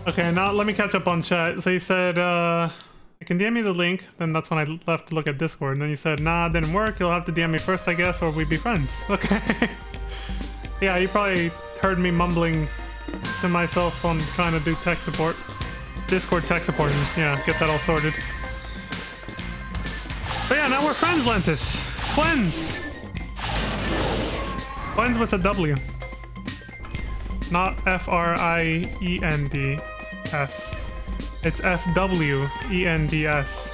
Okay, now let me catch up on chat. So you said, I can DM you the link. Then that's when I left to look at Discord. And then you said, nah, it didn't work. You'll have to DM me first, I guess, or we'd be friends. Okay. Yeah, you probably heard me mumbling to myself on trying to do tech support. Discord tech support, and yeah, get that all sorted. But yeah, now we're friends, Lentis. Friends. Friends with a W. Not Friends. It's FWENDS.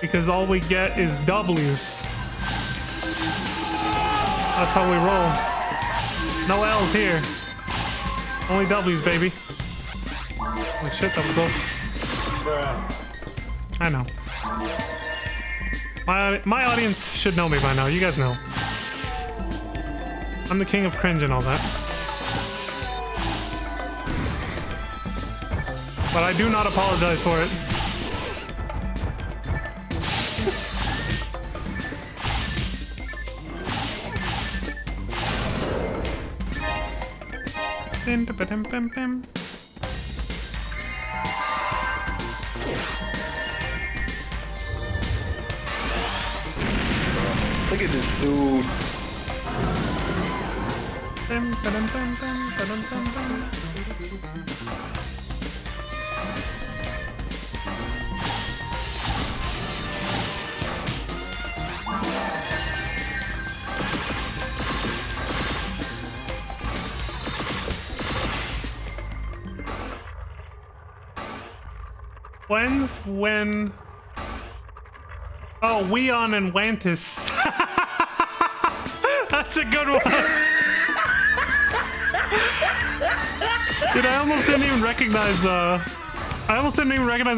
Because all we get is W's. That's how we roll. No L's here. Only W's, baby. Holy shit, that was close. I know. My audience should know me by now. You guys know. I'm the king of cringe and all that. But I do not apologize for it. Look at this dude. When... Oh, Weon and Wantis. That's a good one. Dude, I almost didn't even recognize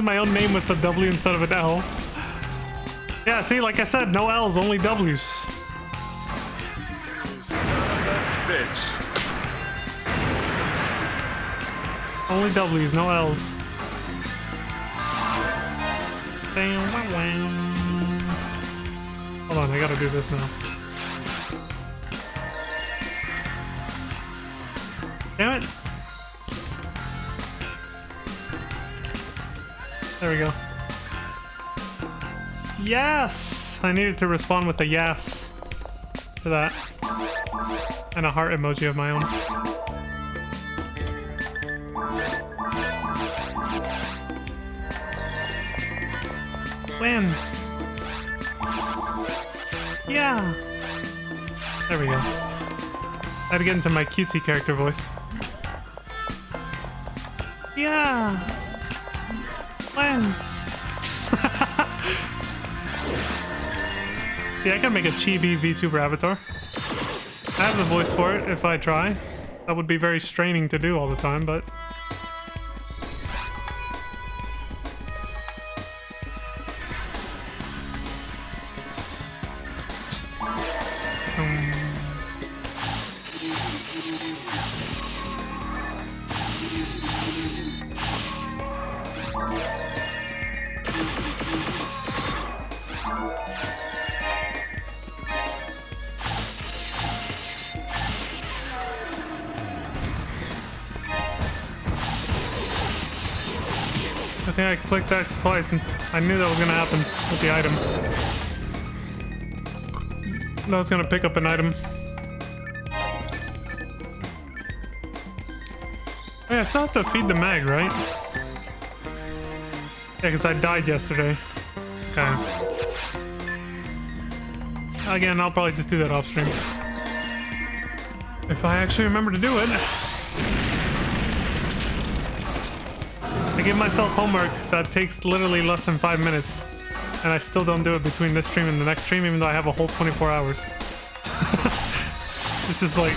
my own name with a W instead of an L. Yeah, see, like I said, no L's, only W's. Son of a bitch. Only W's, no L's. Hold on, I gotta do this now. Damn it. There we go. Yes! I needed to respond with a yes to that. And a heart emoji of my own. Wins. Yeah. There we go. I had to get into my cutesy character voice. Yeah. Wins. See, I can make a chibi VTuber avatar. I have the voice for it if I try. That would be very straining to do all the time, but... I think I clicked X twice and I knew that was gonna happen with the item. That was gonna pick up an item. Hey, I still have to feed the mag, right? Yeah, because I died yesterday. Okay. Again, I'll probably just do that off stream. If I actually remember to do it. I give myself homework that takes literally less than 5 minutes, and I still don't do it between this stream and the next stream, even though I have a whole 24 hours. This is like...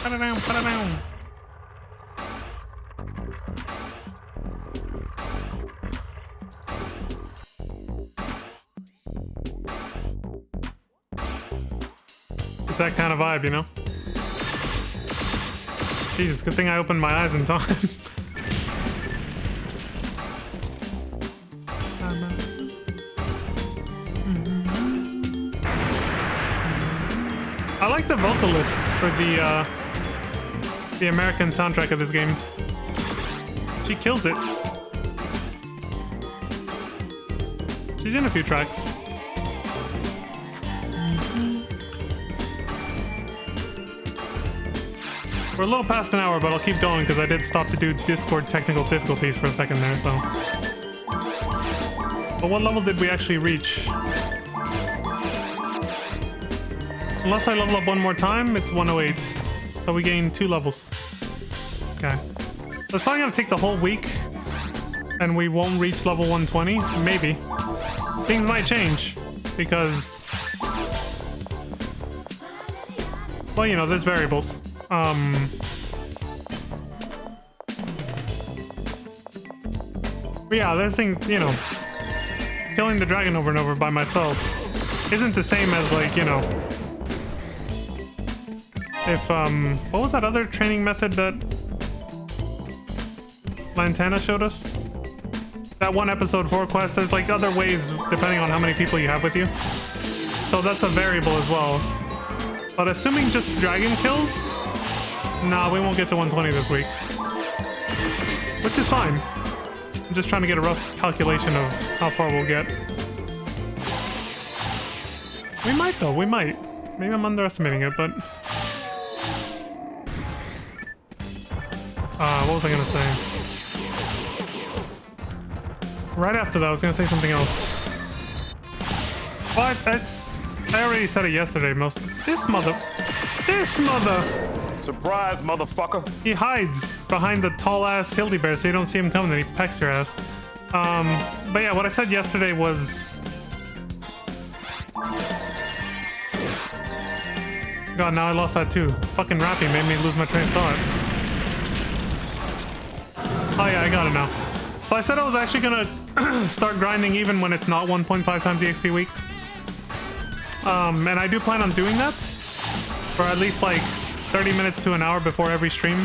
Put it down, put it down. That kind of vibe, you know? Jesus, good thing I opened my eyes in time. I like the vocalist for the American soundtrack of this game. She kills it. She's in a few tracks. We're a little past an hour, but I'll keep going because I did stop to do Discord technical difficulties for a second there, so... But what level did we actually reach? Unless I level up one more time, it's 108. So we gained 2 levels. Okay. So it's probably gonna take the whole week, and we won't reach level 120. Maybe. Things might change, because... Well, you know, there's variables. But yeah, there's things, you know, killing the dragon over and over by myself isn't the same as, like, you know, if, what was that other training method that Lantana showed us? That one episode 4 quest, there's, like, other ways depending on how many people you have with you. So that's a variable as well. But assuming just dragon kills, nah, we won't get to 120 this week. Which is fine. I'm just trying to get a rough calculation of how far we'll get. We might, though. We might. Maybe I'm underestimating it, but... what was I gonna say? Right after that, I was gonna say something else. But it's... I already said it yesterday, most... This mother... Surprise, motherfucker. He hides behind the tall-ass Hildy Bear so you don't see him coming and he pecks your ass. But yeah, what I said yesterday was... God, now I lost that too. Fucking Rappy made me lose my train of thought. Oh yeah, I got it now. So I said I was actually gonna start grinding even when it's not 1.5 times the XP week. And I do plan on doing that for at least like 30 minutes to an hour before every stream.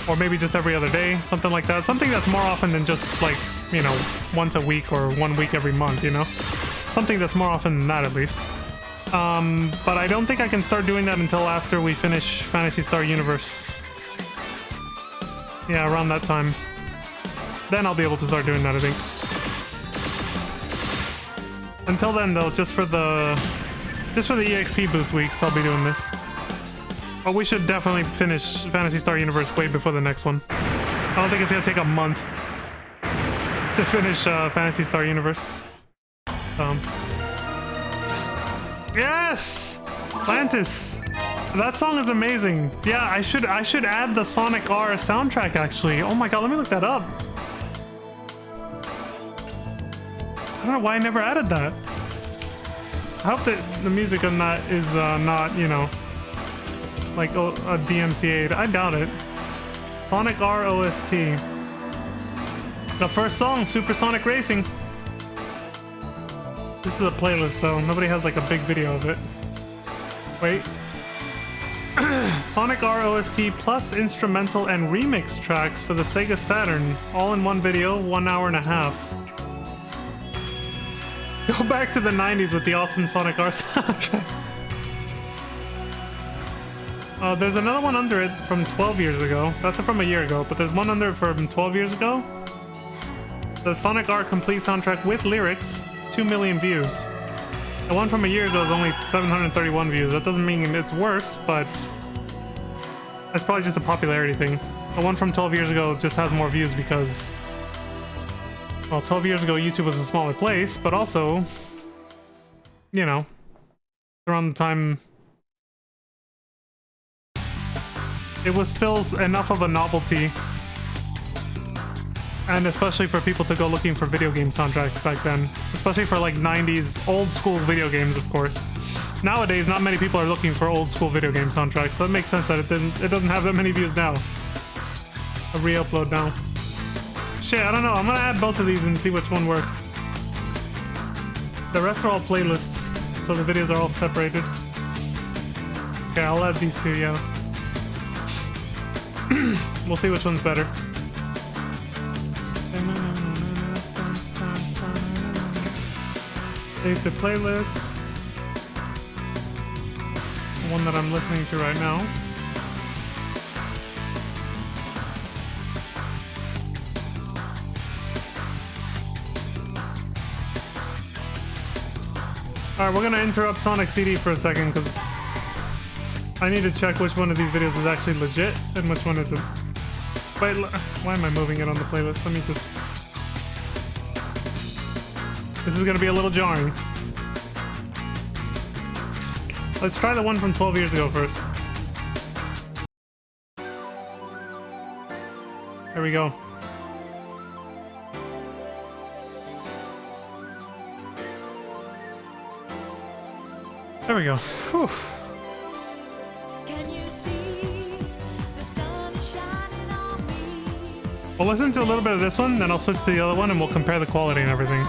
Or maybe just every other day, something like that. Something that's more often than just like, you know, once a week or 1 week every month, you know? Something that's more often than that at least. But I don't think I can start doing that until after we finish Phantasy Star Universe. Yeah, around that time. Then I'll be able to start doing that, I think. Until then, though, just for the EXP boost weeks, I'll be doing this. But we should definitely finish Phantasy Star Universe way before the next one. I don't think it's gonna take a month to finish Phantasy Star Universe. Yes! Atlantis! That song is amazing. Yeah, I should add the Sonic R soundtrack actually. Oh my god, let me look that up. I don't know why I never added that. I hope that the music on that is not, you know, like a DMCA. I doubt it. Sonic R OST. The first song, Supersonic Racing. This is a playlist though. Nobody has like a big video of it. Wait. Sonic R OST plus instrumental and remix tracks for the Sega Saturn. All in one video, 1 hour and a half. Go back to the 90s with the awesome Sonic R soundtrack. There's another one under it from 12 years ago. That's from a year ago, but there's one under it from 12 years ago. The Sonic R complete soundtrack with lyrics, 2 million views. The one from a year ago is only 731 views. That doesn't mean it's worse, but it's probably just a popularity thing. The one from 12 years ago just has more views because, well, 12 years ago YouTube was a smaller place, but also, you know, around the time it was still enough of a novelty, and especially for people to go looking for video game soundtracks back then, especially for like 90s old school video games, of course. Nowadays, not many people are looking for old school video game soundtracks, so it makes sense that it doesn't have that many views now. A re-upload now. Shit, I don't know. I'm gonna add both of these and see which one works. The rest are all playlists, so the videos are all separated. Okay, I'll add these two, yeah. We'll see which one's better. Save the playlist. The one that I'm listening to right now. Alright, we're gonna interrupt Sonic CD for a second because I need to check which one of these videos is actually legit and which one isn't. Wait, why am I moving it on the playlist? Let me just... This is gonna be a little jarring. Let's try the one from 12 years ago first. There we go. There we go. Whew. We'll listen to a little bit of this one, then I'll switch to the other one and we'll compare the quality and everything.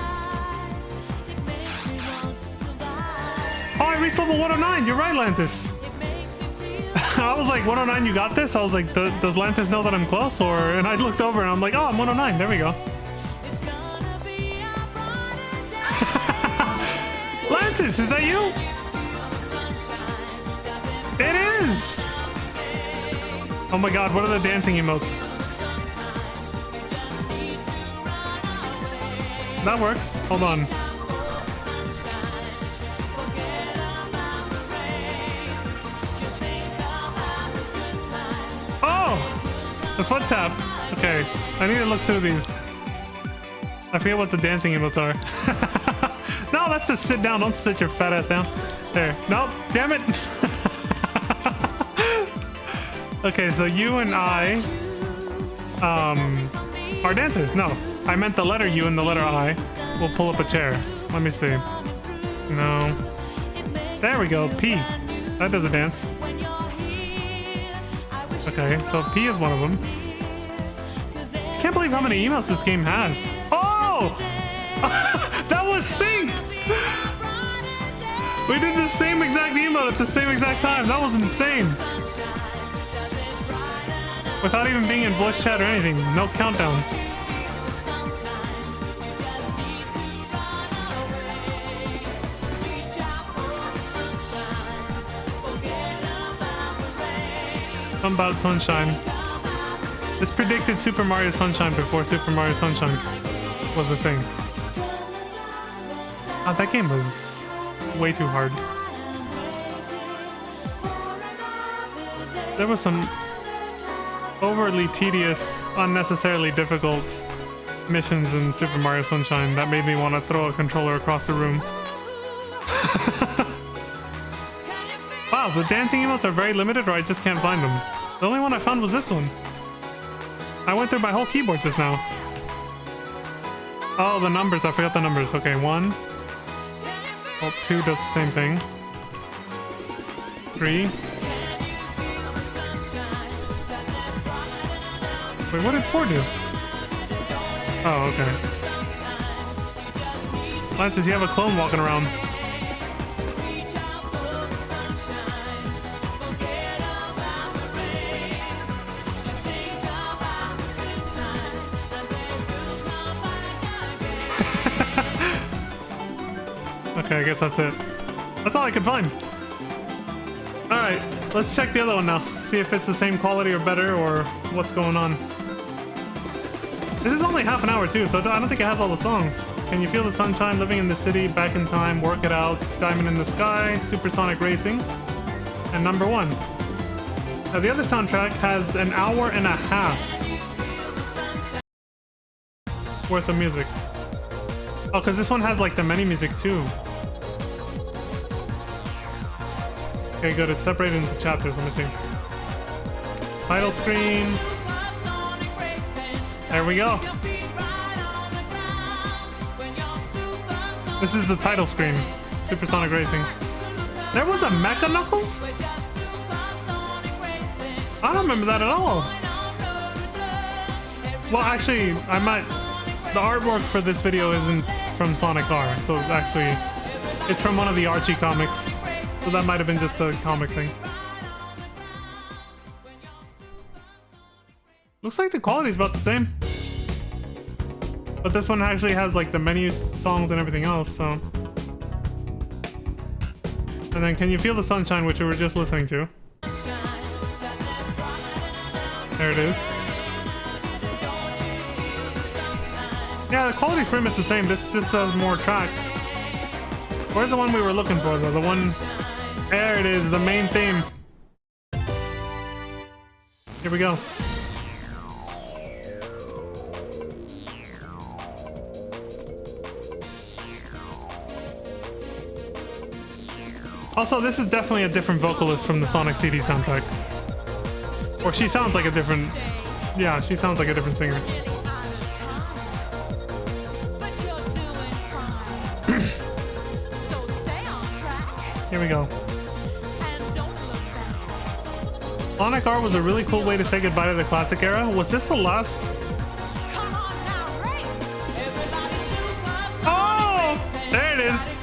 Oh, I reached level 109! You're right, Lantis! I was like, 109, you got this? I was like, does Lantis know that I'm close? And I looked over and I'm like, oh, I'm 109, there we go. Lantis, is that you? It is! Oh my god, what are the dancing emotes? That works. Hold on. Oh! The foot tap. Okay. I need to look through these. I forget what the dancing emotes are. No, that's to sit down. Don't sit your fat ass down. There. Nope. Damn it. Okay, so you and I are dancers. No. I meant the letter U and the letter I. We'll pull up a chair. Let me see. No. There we go. P. That does a dance. Okay, so P is one of them. Can't believe how many emails this game has. Oh! That was synced! We did the same exact emote at the same exact time. That was insane. Without even being in voice chat or anything. No countdown. Something about Sunshine. This predicted Super Mario Sunshine before Super Mario Sunshine was a thing. Oh, that game was way too hard. There was some overly tedious, unnecessarily difficult missions in Super Mario Sunshine that made me want to throw a controller across the room. Wow, the dancing emotes are very limited, or I just can't find them. The only one I found was this one. I went through my whole keyboard just now. Oh, the numbers. I forgot the numbers. Okay, 1. Oh, 2 does the same thing. 3. Wait, what did 4 do? Oh, okay. Lances, you have a clone walking around. Okay, I guess that's it. That's all I could find. Alright, let's check the other one now. See if it's the same quality or better, or what's going on. This is only half an hour too, so I don't think it has all the songs. Can you feel the sunshine, living in the city, back in time, work it out, diamond in the sky, supersonic racing, and number 1. Now the other soundtrack has an hour and a half worth of music. Oh, because this one has like the menu music too. Okay, good. It's separated into chapters. Let me see. Title screen. There we go. This is the title screen. Supersonic Racing. There was a Mecha Knuckles? I don't remember that at all. Well, actually, I might... The artwork for this video isn't from Sonic R, so actually, it's from one of the Archie comics. So that might have been just a comic thing. Looks like the quality's about the same. But this one actually has like the menu songs and everything else, so. And then Can You Feel the Sunshine, which we were just listening to. There it is. Yeah, the quality's pretty much the same. This just has more tracks. Where's the one we were looking for though? The one... There it is, the main theme. Here we go. Also, this is definitely a different vocalist from the Sonic CD soundtrack. Or she sounds like a different... Yeah, she sounds like a different singer. Here we go. Sonic R was a really cool way to say goodbye to the classic era. Was this the last? Oh! There it is!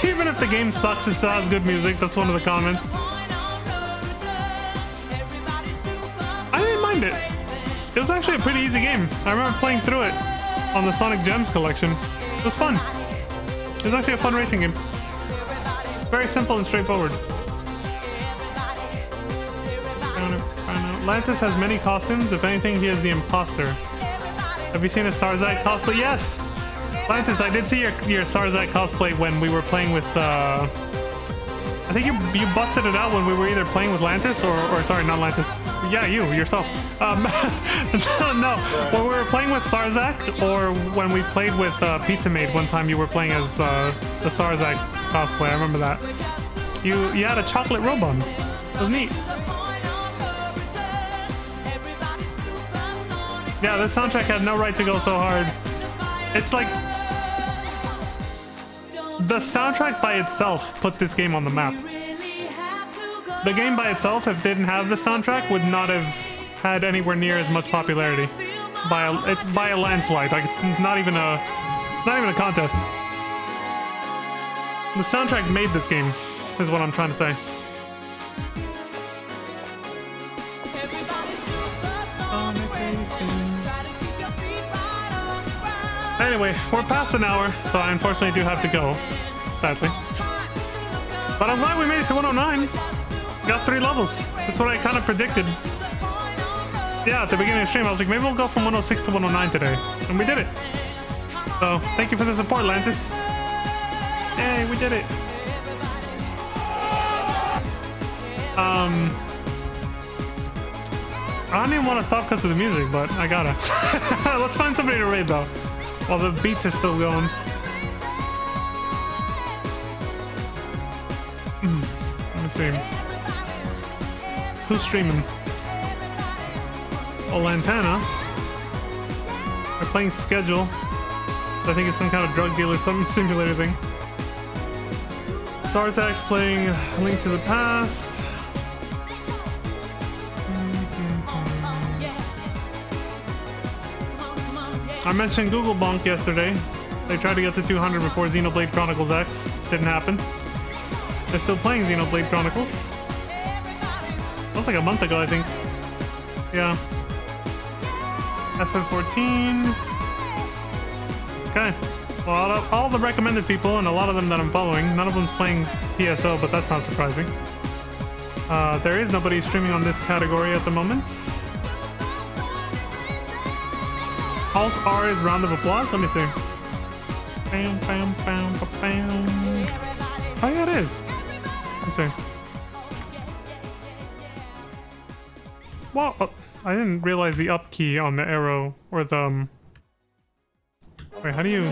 Even if the game sucks, it still has good music. That's one of the comments. I didn't mind it. It was actually a pretty easy game. I remember playing through it on the Sonic Gems collection. It was fun. It was actually a fun racing game. Very simple and straightforward. Lantis has many costumes. If anything, he is the imposter. Have you seen a Sarzak cosplay? Yes! Lantis, I did see your Sarzak cosplay when we were playing with... I think you busted it out when we were either playing with Lantis or sorry, not Lantis. Yeah, yourself. No, when we were playing with Sarzak, or when we played with Pizza Maid one time, you were playing as the Sarzak cosplay. I remember that. You had a chocolate robe on. It was neat. Yeah, this soundtrack had no right to go so hard. It's like the soundtrack by itself put this game on the map. The game by itself, if it didn't have the soundtrack, would not have had anywhere near as much popularity by a landslide. Like it's not even a contest. The soundtrack made this game, is what I'm trying to say. Anyway, we're past an hour, so I unfortunately do have to go, sadly. But I'm glad we made it to 109. Got 3 levels. That's what I kind of predicted. Yeah, at the beginning of the stream, I was like, maybe we'll go from 106 to 109 today. And we did it. So, thank you for the support, Lantis. Hey, we did it. I don't even want to stop because of the music, but I gotta. Let's find somebody to raid, though. While the beats are still going. Let me see. Who's streaming? Oh, Lantana. They're playing Schedule. I think it's some kind of drug dealer, some simulator thing. Sarzax playing Link to the Past. I mentioned Google Bonk yesterday. They tried to get to 200 before Xenoblade Chronicles X. Didn't happen. They're still playing Xenoblade Chronicles. That was like a month ago, I think. Yeah. FF14. Okay. Well, all the recommended people, and a lot of them that I'm following, none of them's playing PSO, but that's not surprising. There is nobody streaming on this category at the moment. Alt R is round of applause. Let me see. Bam, bam, bam, bam. Oh yeah, it is. Let's see. Well, I didn't realize the up key on the arrow or the. Wait, how do you?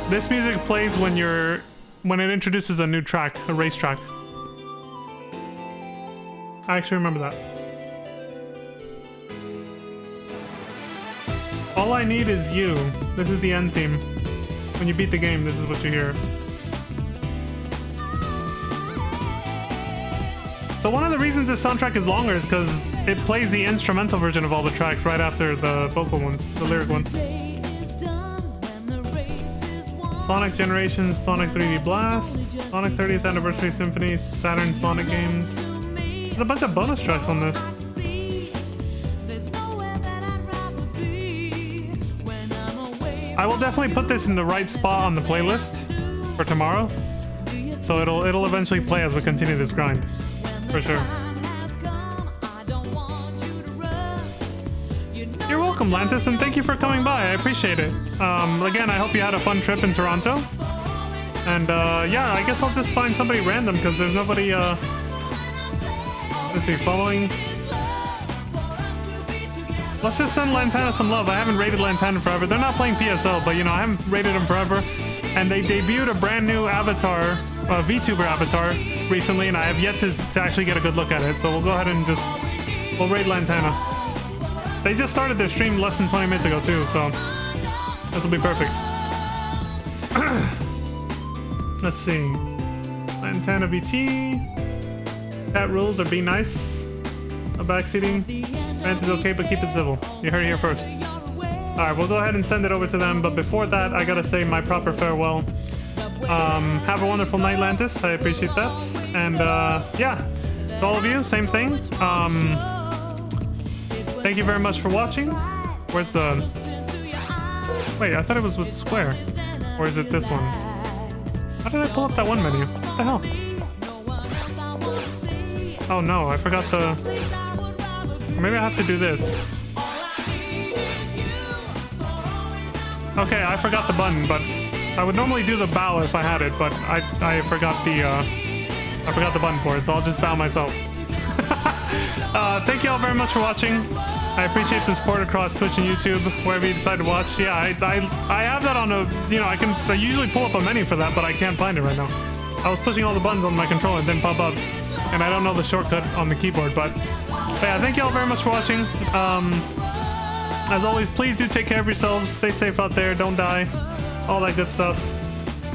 This music plays when it introduces a new track, a race track. I actually remember that. All I need is you. This is the end theme. When you beat the game, this is what you hear. So one of the reasons this soundtrack is longer is because it plays the instrumental version of all the tracks right after the vocal ones, the lyric ones. Sonic Generations, Sonic 3D Blast, Sonic 30th Anniversary Symphony, Saturn Sonic games. There's a bunch of bonus tracks on this. I will definitely put this in the right spot on the playlist for tomorrow. So it'll eventually play as we continue this grind. For sure. You're welcome, Lantis, and thank you for coming by. I appreciate it. Again, I hope you had a fun trip in Toronto. And yeah, I guess I'll just find somebody random because there's nobody let's see, following. Let's just send Lantana some love. I haven't rated Lantana forever. They're not playing PSL, but you know, I haven't rated them forever. And they debuted a brand new avatar, a VTuber avatar, recently, and I have yet to actually get a good look at it. So we'll go ahead and we'll raid Lantana. They just started their stream less than 20 minutes ago too, so this will be perfect. Let's see. Lantana VT. Chat rules are be nice. No backseating. Rant is okay, but keep it civil. You heard it here first. Alright, we'll go ahead and send it over to them, but before that, I gotta say my proper farewell. Have a wonderful night, Lantis. I appreciate that. And yeah, to all of you, same thing. Thank you very much for watching. Where's the... Wait, I thought it was with Square. Or is it this one? How did I pull up that one menu? What the hell? Oh no, I forgot the... Or maybe I have to do this. Okay, I forgot the button, but I would normally do the bow if I had it, but I forgot the button for it, so I'll just bow myself. Thank you all very much for watching. I appreciate the support across Twitch and YouTube, wherever you decide to watch. Yeah, I have that on a, you know, I usually pull up a menu for that, but I can't find it right now. I was pushing all the buttons on my controller and it didn't pop up, and I don't know the shortcut on the keyboard, but yeah, thank you all very much for watching. As always, please do take care of yourselves. Stay safe out there. Don't die. All that good stuff.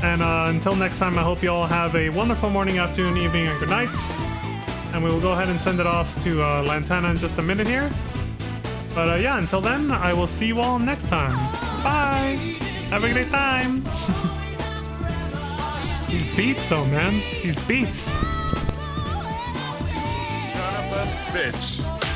And until next time, I hope you all have a wonderful morning, afternoon, evening, and good night. And we will go ahead and send it off to Lantana in just a minute here. But yeah, until then, I will see you all next time. Bye! Have a great time! These beats though, man. These beats. Son of a bitch.